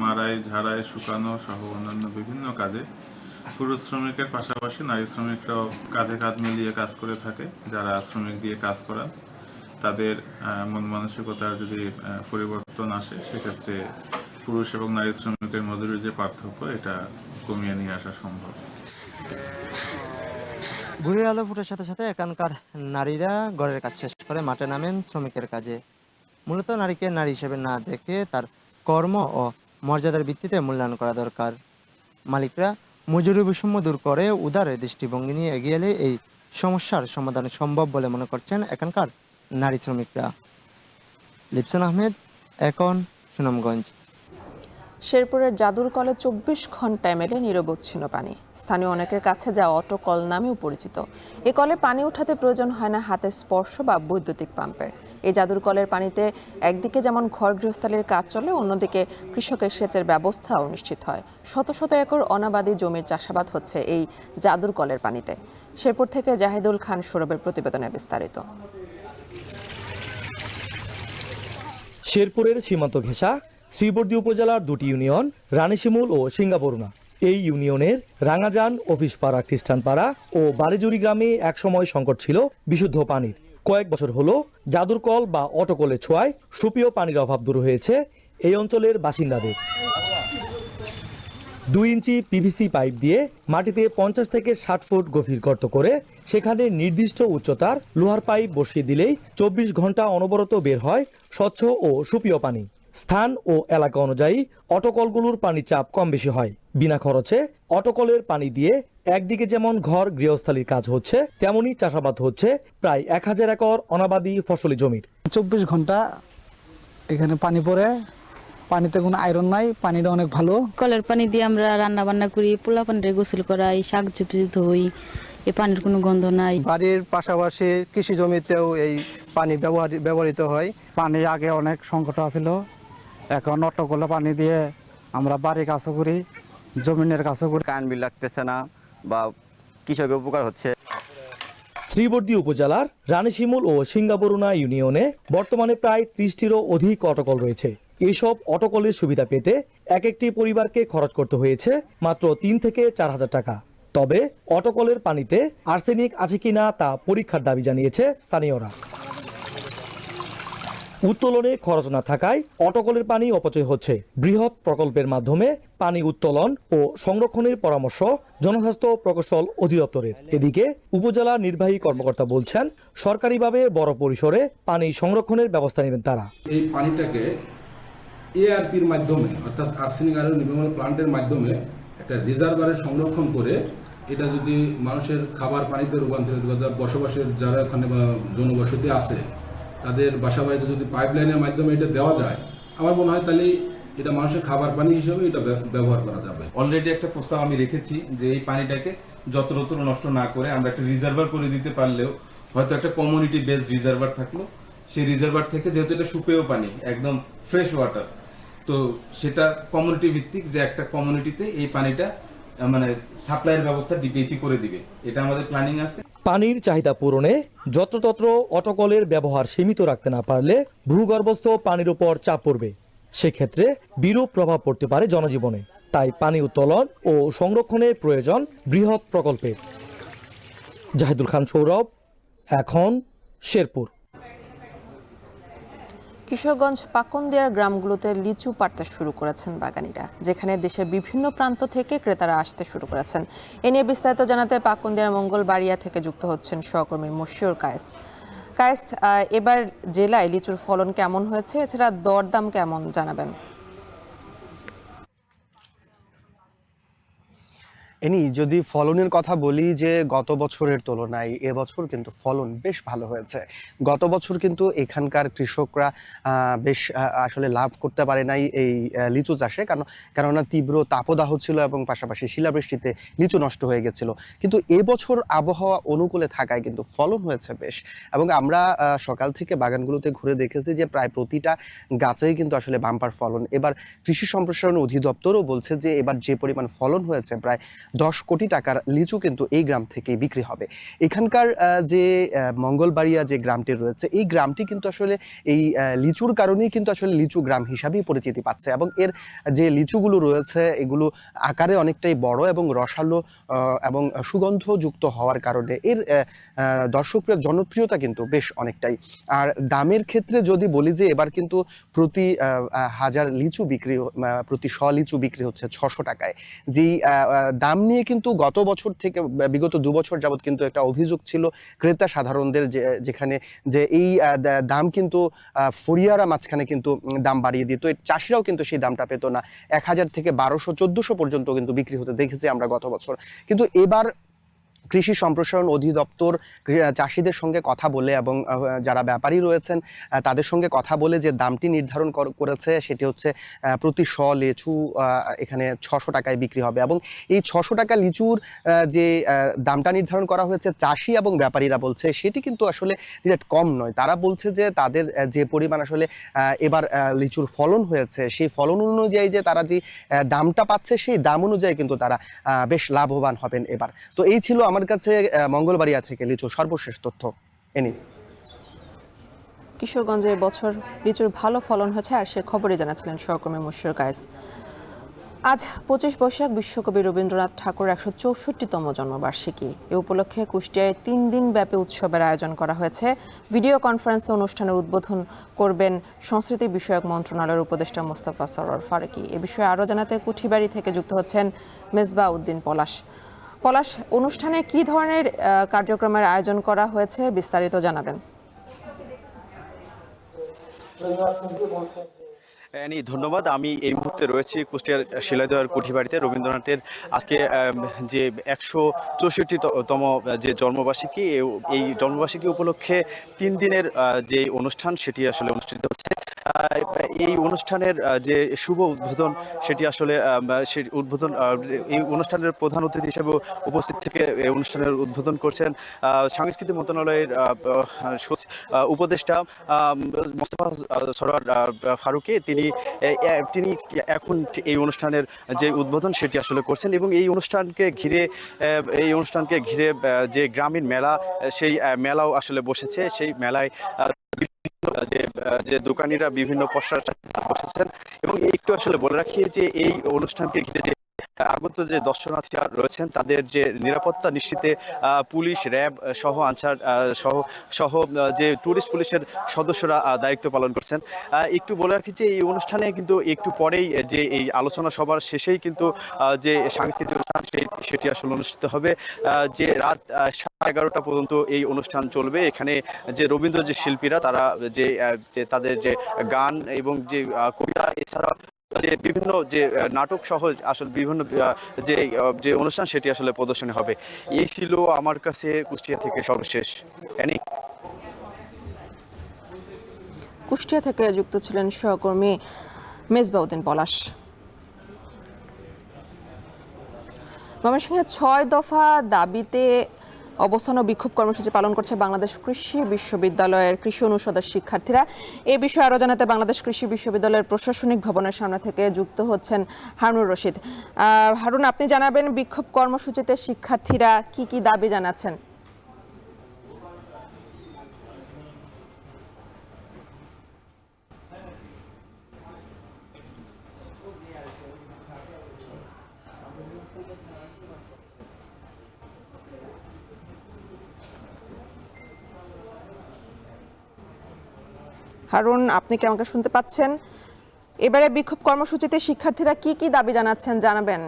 মাড়াই, ঝাড়াই, শুকানো সহ অন্যান্য বিভিন্ন কাজে পুরুষ শ্রমিকের পাশাপাশি নারী শ্রমিকরাও কাঁধে কাঁধ মিলিয়ে কাজ করে থাকে। যারা শ্রমিক দিয়ে কাজ করান তাদের মন মানসিকতার যদি পরিবর্তন আসে, সেক্ষেত্রে পুরুষ এবং নারী শ্রমিকের মজুরির যে পার্থক্য এটা কমিয়ে নিয়ে আসা সম্ভব। ভোরের আলো ফুটার সাথে সাথে এখানকার নারীরা ঘরের কাজ শেষ করে মাঠে নামেন শ্রমিকের কাজে। মূলত নারীকে নারী হিসেবে না দেখে তার কর্ম ও মর্যাদার ভিত্তিতে মূল্যায়ন করা দরকার। মালিকরা মজুরি বৈষম্য দূর করে উদার দৃষ্টিভঙ্গি নিয়ে এগিয়ে এলে এই সমস্যার সমাধান সম্ভব বলে মনে করছেন এখানকার নারী শ্রমিকরা। লিপসন আহমেদ, এখন সুনামগঞ্জ। শেরপুরের জাদুর কলে 24 ঘন্টায় মেলে নিরবচ্ছিন্ন পানি। স্থানীয় অনেকের কাছে যা অটো কল নামেও পরিচিত। এ কলে পানি উঠাতে প্রয়োজন হয় না হাতের স্পর্শ বা বৈদ্যুতিক পাম্পের। এই জাদুর কলের পানিতে একদিকে যেমন ঘর গৃহস্থালির কাজ চলে, অন্যদিকে কৃষকের সেচের ব্যবস্থাও নিশ্চিত হয়। শত শত একর অনাবাদি জমির চাষাবাদ হচ্ছে এই জাদুর কলের পানিতে। শেরপুর থেকে জাহিদুল খান সৌরভের প্রতিবেদনে বিস্তারিত। শেরপুরের সীমান্ত ঘেঁষা শ্রীবর্দী উপজেলার 2টি ইউনিয়ন রানীশিমুল ও সিঙ্গাবরুণা। এই ইউনিয়নের রাঙাজান, অফিসপাড়া, খ্রিস্টানপাড়া ও বালিজুরি গ্রামে একসময় সংকট ছিল বিশুদ্ধ পানির। কয়েক বছর হলো জাদুর কল বা অটোকলের ছোঁয়ায় সুপেয় পানির অভাব দূর হয়েছে এই অঞ্চলের বাসিন্দাদের। 2 ইঞ্চি পিভিসি পাইপ দিয়ে মাটিতে 50 থেকে 60 ফুট গভীর গর্ত করে সেখানে নির্দিষ্ট উচ্চতার লোহার পাইপ বসিয়ে দিলেই 24 ঘন্টা অনবরত বের হয় স্বচ্ছ ও সুপেয় পানি। স্থান ও এলাকা অনুযায়ী অটোকলগুলোর পানির চাপ কম বেশি হয়। বিনা খরচে অটোকলের পানি দিয়ে একদিকে যেমন ঘর গৃহস্থালির কাজ হচ্ছে, তেমনি চাষাবাদ হচ্ছে প্রায় 1000 একর অনাবাদি ফসলি জমির। 24 ঘন্টা এখানে পানি পড়ে, পানিতে কোনো আয়রন নাই, পানিটা অনেক ভালো। কলের পানি দিয়ে আমরা রান্না বান্না করি, পোলা পানির গোসল করাই, শাক সবজি ধুই, এই পানির কোনো গন্ধ নাই। বাড়ির পাশাপাশি কৃষি জমিতেও এই পানি ব্যবহৃত হয়। পানি আগে অনেক সংকট ছিল, এখন অটোকলে পানি দিয়ে আমরা বাড়ির কাজও করি, জমিনের কাজও করি। কারেন্ট বিল লাগতেছে না বা কৃষকের উপকার হচ্ছে। শ্রীবর্দী উপজেলার রানীশিমুল ও সিঙ্গাবরুণা ইউনিয়নে বর্তমানে প্রায় 30টিরও অধিক অটোকল রয়েছে। এসব অটোকলের সুবিধা পেতে এক একটি পরিবারকে খরচ করতে হয়েছে মাত্র 3 থেকে 4,000 টাকা। তবে অটোকলের পানিতে আর্সেনিক আছে কিনা তা পরীক্ষার দাবি জানিয়েছে স্থানীয়রা। উত্তোলনে খরচ না থাকায় অটোকলের পানি অপচয় হচ্ছে। বৃহৎ প্রকল্পের মাধ্যমে পানি উত্তোলন ও সংরক্ষণের পরামর্শ জনস্বাস্থ্য প্রকৌশল অধিদপ্তরের। এদিকে উপজেলা নির্বাহী কর্মকর্তা বলছেন, সরকারিভাবে বড় পরিসরে পানি সংরক্ষণের ব্যবস্থা নেবেন তারা। এই পানিটাকে এআরপির মাধ্যমে, অর্থাৎ আর্সেনিক আয়রন নির্গমন প্লান্টের মাধ্যমে একটা রিজার্ভারে সংরক্ষণ করে এটা যদি মানুষের খাবার পানিতে রূপান্তরিত করে, বসবাসের যারা ওখানে বা জনবসতি আছে তাদের বাসা বাড়িতে যদি পাইপলাইনের মাধ্যমে এটা দেওয়া যায়, আমার মনে হয় তাহলে এটা মানুষের খাবার পানি হিসেবে এটা ব্যবহার করা যাবে। অলরেডি একটা প্রস্তাব আমি রেখেছি যে এই পানিটাকে যত্রতর নষ্ট না করে আমরা একটা রিজার্ভার করে দিতে পারলেও, হয়তো একটা কমিউনিটি বেসড রিজার্ভার থাকলো, সেই রিজার্ভার থেকে যেহেতু এটা সুপেয় পানি, একদম ফ্রেশ ওয়াটার, তো সেটা কমিউনিটি ভিত্তিক, যে একটা কমিউনিটিতে এই পানিটা মানে সাপ্লাইয়ের ব্যবস্থা ডিপিএইচই করে দিবে, এটা আমাদের প্ল্যানিং আছে। পানির চাহিদা পূরণে যত্রতত্র অটকলের ব্যবহার সীমিত রাখতে না পারলে ভূগর্ভস্থ পানির উপর চাপ পড়বে। সেক্ষেত্রে বিরূপ প্রভাব পড়তে পারে জনজীবনে। তাই পানি উত্তোলন ও সংরক্ষণের প্রয়োজন বৃহৎ প্রকল্পের। জাহিদুল খান সৌরভ, এখন শেরপুর। কিশোরগঞ্জ পাকন্দিয়ার গ্রামগুলোতে লিচু পাড়তে শুরু করেছেন বাগানীরা, যেখানে দেশের বিভিন্ন প্রান্ত থেকে ক্রেতারা আসতে শুরু করেছেন। এ নিয়ে বিস্তারিত জানাতে পাকন্দিয়ার মঙ্গলবাড়িয়া থেকে যুক্ত হচ্ছেন সহকর্মী মশিউর কায়েস। কায়েস, এবার জেলায় লিচুর ফলন কেমন হয়েছে, এছাড়া দরদাম কেমন জানাবেন? যদি ফলনের কথা বলি, যে গত বছরের তুলনায় এবছর কিন্তু ফলন বেশ ভালো হয়েছে। গত বছর কিন্তু এখানকার কৃষকরা বেশ আসলে লাভ করতে পারে নাই এই লিচু চাষে, কেননা তীব্র তাপদাহ ছিল এবং পাশাপাশি শিলাবৃষ্টিতে লিচু নষ্ট হয়ে গেছিল। কিন্তু এবছর আবহাওয়া অনুকূলে থাকায় কিন্তু ফলন হয়েছে বেশ। এবং আমরা সকাল থেকে বাগানগুলোতে ঘুরে দেখেছি যে প্রায় প্রতিটা গাছেই কিন্তু আসলে বাম্পার ফলন। এবার কৃষি সম্প্রসারণ অধিদপ্তরও বলছে যে এবার যে পরিমাণ ফলন হয়েছে, প্রায় 10 কোটি টাকার লিচু কিন্তু এই গ্রাম থেকেই বিক্রি হবে। এখানকার যে মঙ্গলবাড়িয়া যে গ্রামটি রয়েছে, এই গ্রামটি কিন্তু আসলে এই লিচুর কারণেই কিন্তু আসলে লিচু গ্রাম হিসাবেই পরিচিতি পাচ্ছে। এবং এর যে লিচুগুলো রয়েছে এগুলো আকারে অনেকটাই বড় এবং রসালো এবং সুগন্ধযুক্ত হওয়ার কারণে এর দর্শকপ্রিয় জনপ্রিয়তা কিন্তু বেশ অনেকটাই। আর দামের ক্ষেত্রে যদি বলি যে এবার কিন্তু প্রতি হাজার লিচু বিক্রি, প্রতি 100 লিচু বিক্রি হচ্ছে 600 টাকায়। যেই দাম নিয়ে কিন্তু গত বছর থেকে বিগত 2 বছর যাবৎ কিন্তু একটা অভিযোগ ছিল ক্রেতা সাধারণদের, যেখানে যে এই দাম কিন্তু ফরিয়ারা মাঝখানে কিন্তু দাম বাড়িয়ে দিত। চাষিরাও কিন্তু সেই দামটা পেত না। 1000 থেকে 1200-1400 পর্যন্ত কিন্তু বিক্রি হতে দেখেছি আমরা গত বছর। কিন্তু এবার কৃষি সম্প্রসারণ অধিদপ্তর চাষিদের সঙ্গে কথা বলে এবং যারা ব্যাপারী রয়েছেন তাদের সঙ্গে কথা বলে যে দামটি নির্ধারণ করেছে সেটি হচ্ছে প্রতি 100 লিচু এখানে 600 টাকায় বিক্রি হবে। এবং এই 600 টাকা লিচুর যে দামটা নির্ধারণ করা হয়েছে, চাষি এবং ব্যাপারীরা বলছে সেটি কিন্তু আসলে রেট কম নয়। তারা বলছে যে তাদের যে পরিমাণ আসলে এবার লিচুর ফলন হয়েছে, সেই ফলন অনুযায়ী যে তারা যে দামটা পাচ্ছে, সেই দাম অনুযায়ী কিন্তু তারা বেশ লাভবান হবেন এবার। তো এই ছিল আমার কাছে মঙ্গলবাড়িয়া থেকে লিচুর সর্বশেষ তথ্য। কিশোরগঞ্জে এবছর লিচুর ভালো ফলন হয়েছে, আর সে খবরই জানাচ্ছিলেন সহকর্মী মশিউর কায়েস। আজ 25 বৈশাখ বিশ্বকবি রবীন্দ্রনাথ ঠাকুরের 164তম জন্মবার্ষিকী। এ উপলক্ষে কুষ্টিয়ায় 3 দিন ব্যাপী উৎসবের আয়োজন করা হয়েছে। ভিডিও কনফারেন্সে অনুষ্ঠানের উদ্বোধন করবেন সংস্কৃতি বিষয়ক মন্ত্রণালয়ের উপদেষ্টা মোস্তফা সরোয়ার ফারুকী। এ বিষয়ে আরও জানাতে কুঠিবাড়ি থেকে যুক্ত হচ্ছেন মেজবা উদ্দিন পলাশ। অনুষ্ঠানে কি ধরনের কার্যক্রমের আয়োজন করা হয়েছে, বিস্তারিত জানাবেন। ধন্যবাদ। আমি এই মুহূর্তে রয়েছি কুষ্টিয়ার শিলাইদহের কুঠিবাড়িতে। রবীন্দ্রনাথের আজকে যে 164তম যে জন্মবার্ষিকী, এই জন্মবার্ষিকী উপলক্ষে 3 দিনের যে অনুষ্ঠান সেটি আসলে অনুষ্ঠিত হচ্ছে। এই অনুষ্ঠানের যে শুভ উদ্বোধন সেটি আসলে এই অনুষ্ঠানের প্রধান অতিথি হিসেবে উপস্থিত থেকে এই অনুষ্ঠানের উদ্বোধন করছেন সাংস্কৃতিক মন্ত্রণালয়ের উপদেষ্টা মোস্তফা সরোয়ার ফারুকী। তিনি এখন এই অনুষ্ঠানের যে উদ্বোধন সেটি আসলে করছেন। এবং এই অনুষ্ঠানকে ঘিরে যে গ্রামীণ মেলা, সেই মেলাও আসলে বসেছে। সেই মেলায় যে দোকানিরা বিভিন্ন পসরা বসেছেন। এবং একটু আসলে বলে রাখি যে এই অনুষ্ঠানকে ঘিরে যে আগত যে দর্শনার্থীরা রয়েছেন তাদের যে নিরাপত্তা নিশ্চিতে পুলিশ, র্যাব সহ আনসার সহ যে টুরিস্ট পুলিশের সদস্যরা দায়িত্ব পালন করছেন। একটু বলে রাখি যে এই অনুষ্ঠানে কিন্তু একটু পরেই যে এই আলোচনা সভার শেষেই কিন্তু যে সাংস্কৃতিক অনুষ্ঠান সেটি আসলে অনুষ্ঠিত হবে। যে রাত 11:30 পর্যন্ত এই অনুষ্ঠান চলবে। এখানে যে রবীন্দ্র যে শিল্পীরা তারা যে তাদের যে গান এবং যে কবিতা, এছাড়া যে বিভিন্ন যে নাটক সহ আসলে বিভিন্ন যে অনুষ্ঠান সেটি আসলে প্রদর্শনী হবে। এই ছিল আমার কাছে কুষ্টিয়া থেকে সর্বশেষ। কুষ্টিয়া থেকে যুক্ত ছিলেন সহকর্মী মেজবা উদ্দিন পলাশ। ময়মনসিংহে 6 দফা দাবিতে অবস্থান ও বিক্ষোভ কর্মসূচি পালন করছে বাংলাদেশ কৃষি বিশ্ববিদ্যালয়ের কৃষি অনুষদের শিক্ষার্থীরা। এই বিষয়ে আরও জানাতে বাংলাদেশ কৃষি বিশ্ববিদ্যালয়ের প্রশাসনিক ভবনের সামনে থেকে যুক্ত হচ্ছেন হারুনুর রশিদ। হারুন, আপনি জানাবেন বিক্ষোভ কর্মসূচিতে শিক্ষার্থীরা কি কি দাবি জানাচ্ছেন? হারুন, আপনি কি আমাকে শুনতে পাচ্ছেন? এবারে বিক্ষোভ কর্মসূচিতে শিক্ষার্থীরা কি কি দাবি জানাচ্ছেন জানাবেন।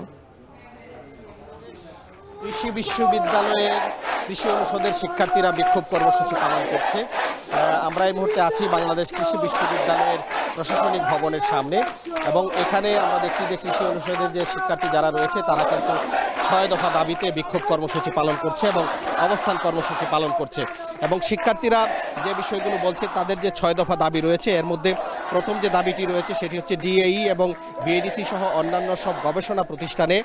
কৃষি বিশ্ববিদ্যালয়ের কৃষি অনুষদের শিক্ষার্থীরা বিক্ষোভ কর্মসূচি পালন করছে। আমরা এই মুহূর্তে আছি বাংলাদেশ কৃষি বিশ্ববিদ্যালয়ের প্রশাসনিক ভবনের সামনে, এবং এখানে আমরা দেখি যে কৃষি অনুষদের যে শিক্ষার্থী যারা রয়েছে তারা কিন্তু 6 দফা দাবিতে বিক্ষোভ কর্মসূচি পালন করছে এবং অবস্থান কর্মসূচি পালন করছে। এবং শিক্ষার্থীরা যে বিষয়গুলো বলছে, তাদের যে 6 দফা দাবি রয়েছে, এর মধ্যে প্রথম যে দাবিটি রয়েছে সেটি হচ্ছে ডিএই এবং বিএডিসি সহ অন্যান্য সব গবেষণা প্রতিষ্ঠানে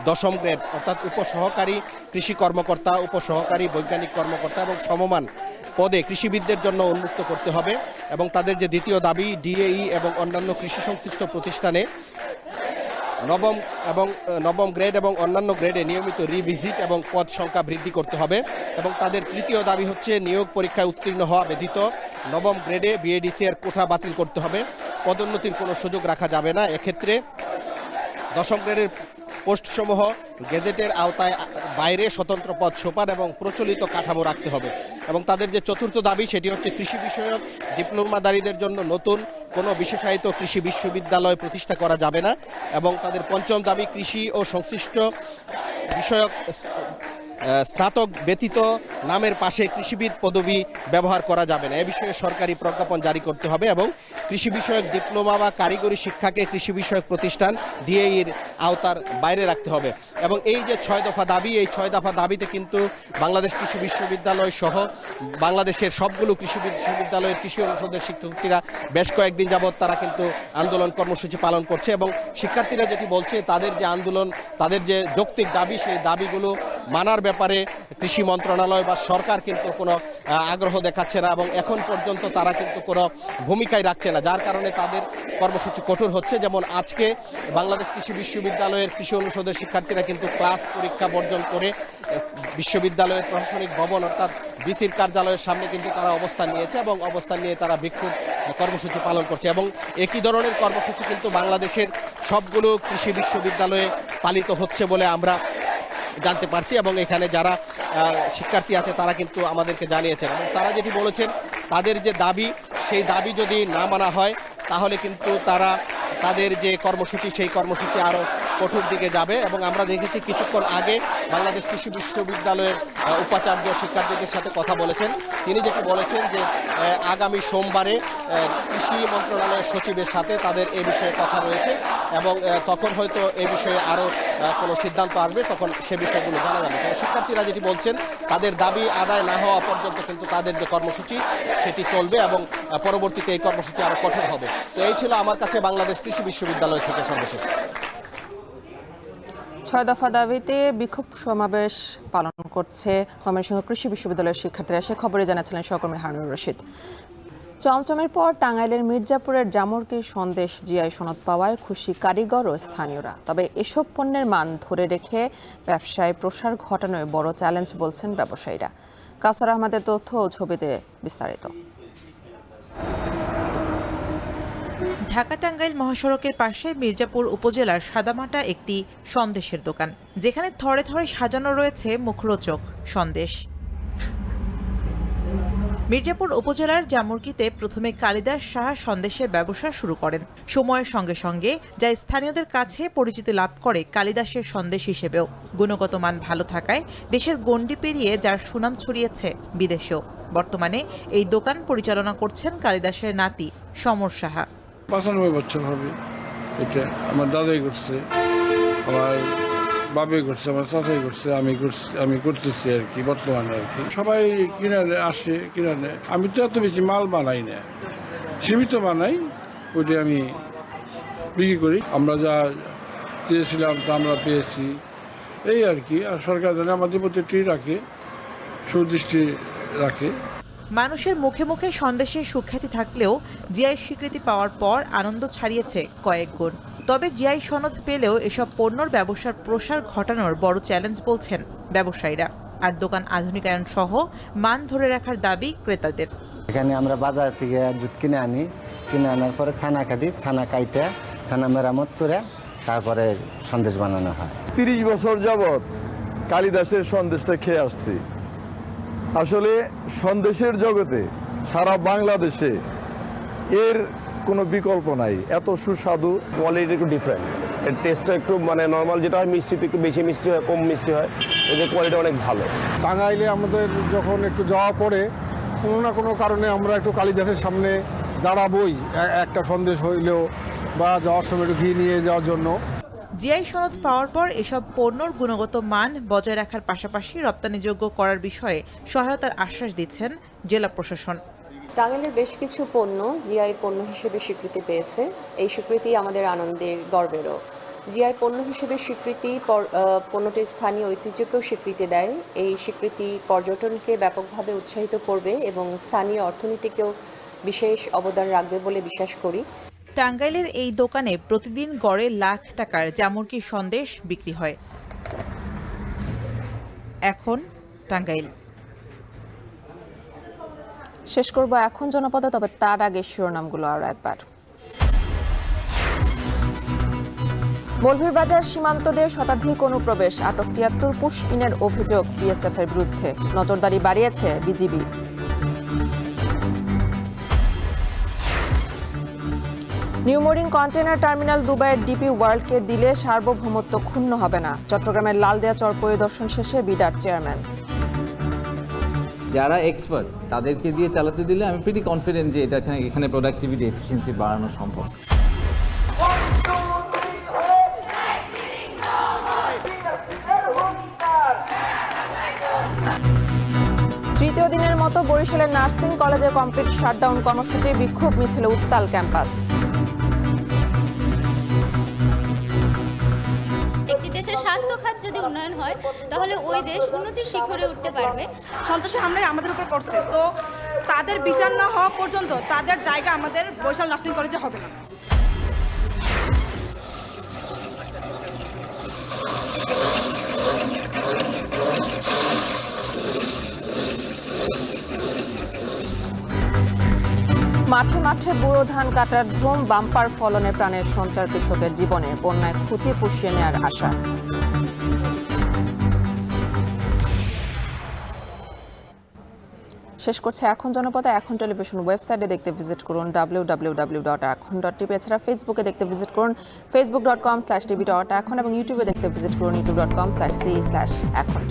10ম গ্রেড অর্থাৎ উপসহকারী কৃষি কর্মকর্তা, উপসহকারী বৈজ্ঞানিক কর্মকর্তা এবং সমমান পদে কৃষিবিদদের জন্য উন্মুক্ত করতে হবে। এবং তাদের যে দ্বিতীয় দাবি, ডিএই এবং অন্যান্য কৃষি সংশ্লিষ্ট প্রতিষ্ঠানে নবম গ্রেড এবং অন্যান্য গ্রেডে নিয়মিত রিভিজিট এবং পদ সংখ্যা বৃদ্ধি করতে হবে। এবং তাদের তৃতীয় দাবি হচ্ছে নিয়োগ পরীক্ষায় উত্তীর্ণ হওয়া ব্যতীত 9ম গ্রেডে বিএডিসি এর কোঠা বাতিল করতে হবে, পদোন্নতির কোনো সুযোগ রাখা যাবে না। এক্ষেত্রে 10ম গ্রেডের পোস্টসমূহ গেজেটের আওতায় বাইরে স্বতন্ত্র পদ সোপান এবং প্রচলিত কাঠামো রাখতে হবে। এবং তাদের যে চতুর্থ দাবি সেটি হচ্ছে কৃষি বিষয়ক ডিপ্লোমাধারীদের জন্য নতুন কোনো বিশেষায়িত কৃষি বিশ্ববিদ্যালয় প্রতিষ্ঠা করা যাবে না। এবং তাদের পঞ্চম দাবি, কৃষি ও সংশ্লিষ্ট বিষয়ক স্নাতক ব্যতীত নামের পাশে কৃষিবিদ পদবি ব্যবহার করা যাবে না। এ বিষয়ে সরকারি প্রজ্ঞাপন জারি করতে হবে এবং কৃষি বিষয়ক ডিপ্লোমা বা কারিগরি শিক্ষাকে কৃষি বিষয়ক প্রতিষ্ঠান ডিএইর আওতার বাইরে রাখতে হবে। এবং এই যে 6 দফা দাবি, এই 6 দফা দাবিতে কিন্তু বাংলাদেশ কৃষি বিশ্ববিদ্যালয় সহ বাংলাদেশের সবগুলো কৃষি বিশ্ববিদ্যালয়ের কৃষি অনুষদের শিক্ষার্থীরা বেশ কয়েকদিন যাবৎ তারা কিন্তু আন্দোলন কর্মসূচি পালন করছে। এবং শিক্ষার্থীরা যেটি বলছে, তাদের যে আন্দোলন, তাদের যে যৌক্তিক দাবি, সেই দাবিগুলো মানার ব্যাপারে কৃষি মন্ত্রণালয় বা সরকার কিন্তু কোনো আগ্রহ দেখাচ্ছে না এবং এখন পর্যন্ত তারা কিন্তু কোনো ভূমিকাই রাখছে না, যার কারণে তাদের কর্মসূচি কঠোর হচ্ছে। যেমন আজকে বাংলাদেশ কৃষি বিশ্ববিদ্যালয়ের কৃষি অনুষদের শিক্ষার্থীরা কিন্তু ক্লাস পরীক্ষা বর্জন করে বিশ্ববিদ্যালয়ের প্রশাসনিক ভবন অর্থাৎ বিসির কার্যালয়ের সামনে কিন্তু তারা অবস্থান নিয়েছে এবং অবস্থান নিয়ে তারা বিক্ষোভ কর্মসূচি পালন করছে। এবং একই ধরনের কর্মসূচি কিন্তু বাংলাদেশের সবগুলো কৃষি বিশ্ববিদ্যালয়ে পালিত হচ্ছে বলে আমরা জানতে পারছি। এবং এখানে যারা শিক্ষার্থী আছে তারা কিন্তু আমাদেরকে জানিয়েছেন এবং তারা যেটি বলেছেন, তাদের যে দাবি, সেই দাবি যদি না মানা হয় তাহলে কিন্তু তারা তাদের যে কর্মসূচি, সেই কর্মসূচি আরও কঠোর দিকে যাবে। এবং আমরা দেখেছি কিছুক্ষণ আগে বাংলাদেশ কৃষি বিশ্ববিদ্যালয়ের উপাচার্য শিক্ষার্থীদের সাথে কথা বলেছেন। তিনি যেটি বলেছেন যে আগামী সোমবারে কৃষি মন্ত্রণালয়ের সচিবের সাথে তাদের এ বিষয়ে কথা রয়েছে এবং তখন হয়তো এ বিষয়ে আরও কোনো সিদ্ধান্ত আসবে, তখন সে বিষয়গুলো জানা যাবে। তবে শিক্ষার্থীরা যেটি বলছেন, তাদের দাবি আদায় না হওয়া পর্যন্ত কিন্তু তাদের যে কর্মসূচি সেটি চলবে এবং পরবর্তীতে এই কর্মসূচি আরও কঠোর হবে। তো এই ছিল আমার কাছে বাংলাদেশ কৃষি বিশ্ববিদ্যালয় থেকে সর্বশেষ। 6 দফা দাবিতে বিক্ষোভ সমাবেশ পালন করছে ময়মনসিংহ কৃষি বিশ্ববিদ্যালয়ের শিক্ষার্থীরা, সে খবরে জানাচ্ছিলেন সহকর্মী হারুনুর রশিদ। চমচমের পর টাঙ্গাইলের মির্জাপুরের জামুরকির সন্দেশ জিআই সনদ পাওয়ায় খুশি কারিগর ও স্থানীয়রা। তবে এসব পণ্যের মান ধরে রেখে ব্যবসায় প্রসার ঘটানোয় বড় চ্যালেঞ্জ বলছেন ব্যবসায়ীরা। কাউসার আহমেদের তথ্য ও ছবিতে বিস্তারিত। ঢাকা টাঙ্গাইল মহাসড়কের পাশে মির্জাপুর উপজেলার সাদামাটা একটি সন্দেশের দোকান, যেখানে থরে থরে সাজানো রয়েছে মুখরোচক সন্দেশ। মির্জাপুর উপজেলার জামুরকিতে প্রথমে কালিদাস সাহা সন্দেশের ব্যবসা শুরু করেন। সময়ের সঙ্গে সঙ্গে যা স্থানীয়দের কাছে পরিচিতি লাভ করে কালিদাসের সন্দেশ হিসেবেও। গুণগত মান ভালো থাকায় দেশের গণ্ডি পেরিয়ে যার সুনাম ছড়িয়েছে বিদেশেও। বর্তমানে এই দোকান পরিচালনা করছেন কালিদাসের নাতি সমর সাহা। 95 বছর হবে এটা। আমার দাদাই করছে, আমার বাবাই করছে, আমার চাচাই করছে, আমি করতেছি আর কি বর্তমানে আর কি। সবাই কিনে আসে, কিনে নেয়। আমি তো এত বেশি মাল বানাই না, সীমিত বানাই, ওইটা আমি বিক্রি করি। আমরা যা চেয়েছিলাম তা আমরা পেয়েছি এই আর কি। আর সরকার যেন আমাদের প্রতি রাখে, সুদৃষ্টি রাখে। মানুষের মুখে মুখে সন্দেশের সুখ্যাতি থাকলেও জিআই স্বীকৃতি পাওয়ার পর আনন্দ ছাড়িয়েছে কয়েক গুণ। তবে জিআই সনদ পেলেও এসব পণ্যর ব্যবসার প্রসার ঘটানোর বড় চ্যালেঞ্জ বলছেন ব্যবসায়ীরা। আর দোকান আধুনিকায়ন সহ মান ধরে রাখার দাবি ক্রেতাদের। এখানে আমরা বাজার থেকে দুধ কিনে আনি, কিনে আনার পরে ছানা কাটি, ছানা কাইটা ছানা মেরামত করে তারপরে সন্দেশ বানানো হয়। 30 বছর যাবৎ কালিদাসের সন্দেশটা খেয়ে আসছি। আসলে সন্দেশের জগতে সারা বাংলাদেশে এর কোনো বিকল্প নাই, এত সুস্বাদু। কোয়ালিটি একটু ডিফারেন্ট, এর টেস্টটা একটু মানে নর্মাল যেটা হয় মিষ্টি একটু বেশি মিষ্টি হয়, কম মিষ্টি হয়, এদের কোয়ালিটি অনেক ভালো। টাঙ্গাইলে আমাদের যখন একটু যাওয়া পড়ে কোনো না কোনো কারণে আমরা একটু কালিদাসের সামনে দাঁড়াবই একটা সন্দেশ হইলেও বা যাওয়ার সময় একটু ঘি নিয়ে যাওয়ার জন্য। জিআই সনদ পাওয়ার পর এসব পণ্যর গুণগত মান বজায় রাখার পাশাপাশি রপ্তানিযোগ্য করার বিষয়ে সহায়তার আশ্বাস দিচ্ছেন জেলা প্রশাসন। টাঙ্গাইলের বেশ কিছু পণ্য জিআই পণ্য হিসেবে স্বীকৃতি পেয়েছে। এই স্বীকৃতি আমাদের আনন্দের, গর্বেরও। জিআই পণ্য হিসেবে স্বীকৃতি পণ্যটি স্থানীয় ঐতিহ্যকেও স্বীকৃতি দেয়। এই স্বীকৃতি পর্যটনকে ব্যাপকভাবে উৎসাহিত করবে এবং স্থানীয় অর্থনীতিকেও বিশেষ অবদান রাখবে বলে বিশ্বাস করি। টাঙ্গাইলের এই দোকানে প্রতিদিন গড়ে লাখ টাকার জামুরকি সন্দেশ বিক্রি হয়। এখন টাঙ্গাইল। শেষ করব এখন জনপদে, তবে তার আগে শিরোনামগুলো আরো একবার। মৌলভীবাজার সীমান্ত দিয়ে শতাধিক অনুপ্রবেশ, আটক ৭৩ পুশ-ইনের অভিযোগ বিএসএফ এর বিরুদ্ধে, নজরদারি বাড়িয়েছে বিজিবি। নিউমোরিং কন্টেইনার টার্মিনাল দুবাইয়ের ডিপি ওয়ার্ল্ডকে দিলে সার্বভৌমত্ব ক্ষুণ্ণ হবে না, চট্টগ্রামের লালদেয়া চর পরিদর্শন শেষে বিডার চেয়ারম্যান। যারা এক্সপার্ট তাদেরকে দিয়ে চালাতে দিলে আমি প্রিটি কনফিডেন্ট যে এটা এখানে প্রোডাক্টিভিটি এফিসিয়েন্সি বাড়ানো সম্ভব। তৃতীয় দিনের মতো বরিশালের নার্সিং কলেজে কমপ্লিট শাটডাউন কর্মসূচি, বিক্ষোভ মিছিলে উত্তাল ক্যাম্পাস। একটি দেশের স্বাস্থ্য খাত যদি উন্নয়ন হয় তাহলে ওই দেশ উন্নতির শিখরে উঠতে পারবে। সন্ত্রাসী হামলায় আমাদের উপর করছে, তো তাদের বিচার না হওয়া পর্যন্ত তাদের জায়গা আমাদের বরিশাল নার্সিং কলেজে হবে না। মাঠে মাঠে বুড়ো ধান কাটার ধুম, বাম্পার ফলনে প্রাণের সঞ্চার কৃষকের জীবনে, বন্যায় ক্ষতি পুষিয়ে নেওয়ার আশা। শেষ করছে এখন জনপদে। এখন টেলিভিশন ওয়েবসাইটে দেখতে ভিজিট করুন www.ekhon.tv। এছাড়া ফেসবুকে দেখতে ভিজিট করুন facebook.com/tv.ekhon এবং ইউটিউবে দেখতে ভিজিট করুন youtube.com/c/ekhon.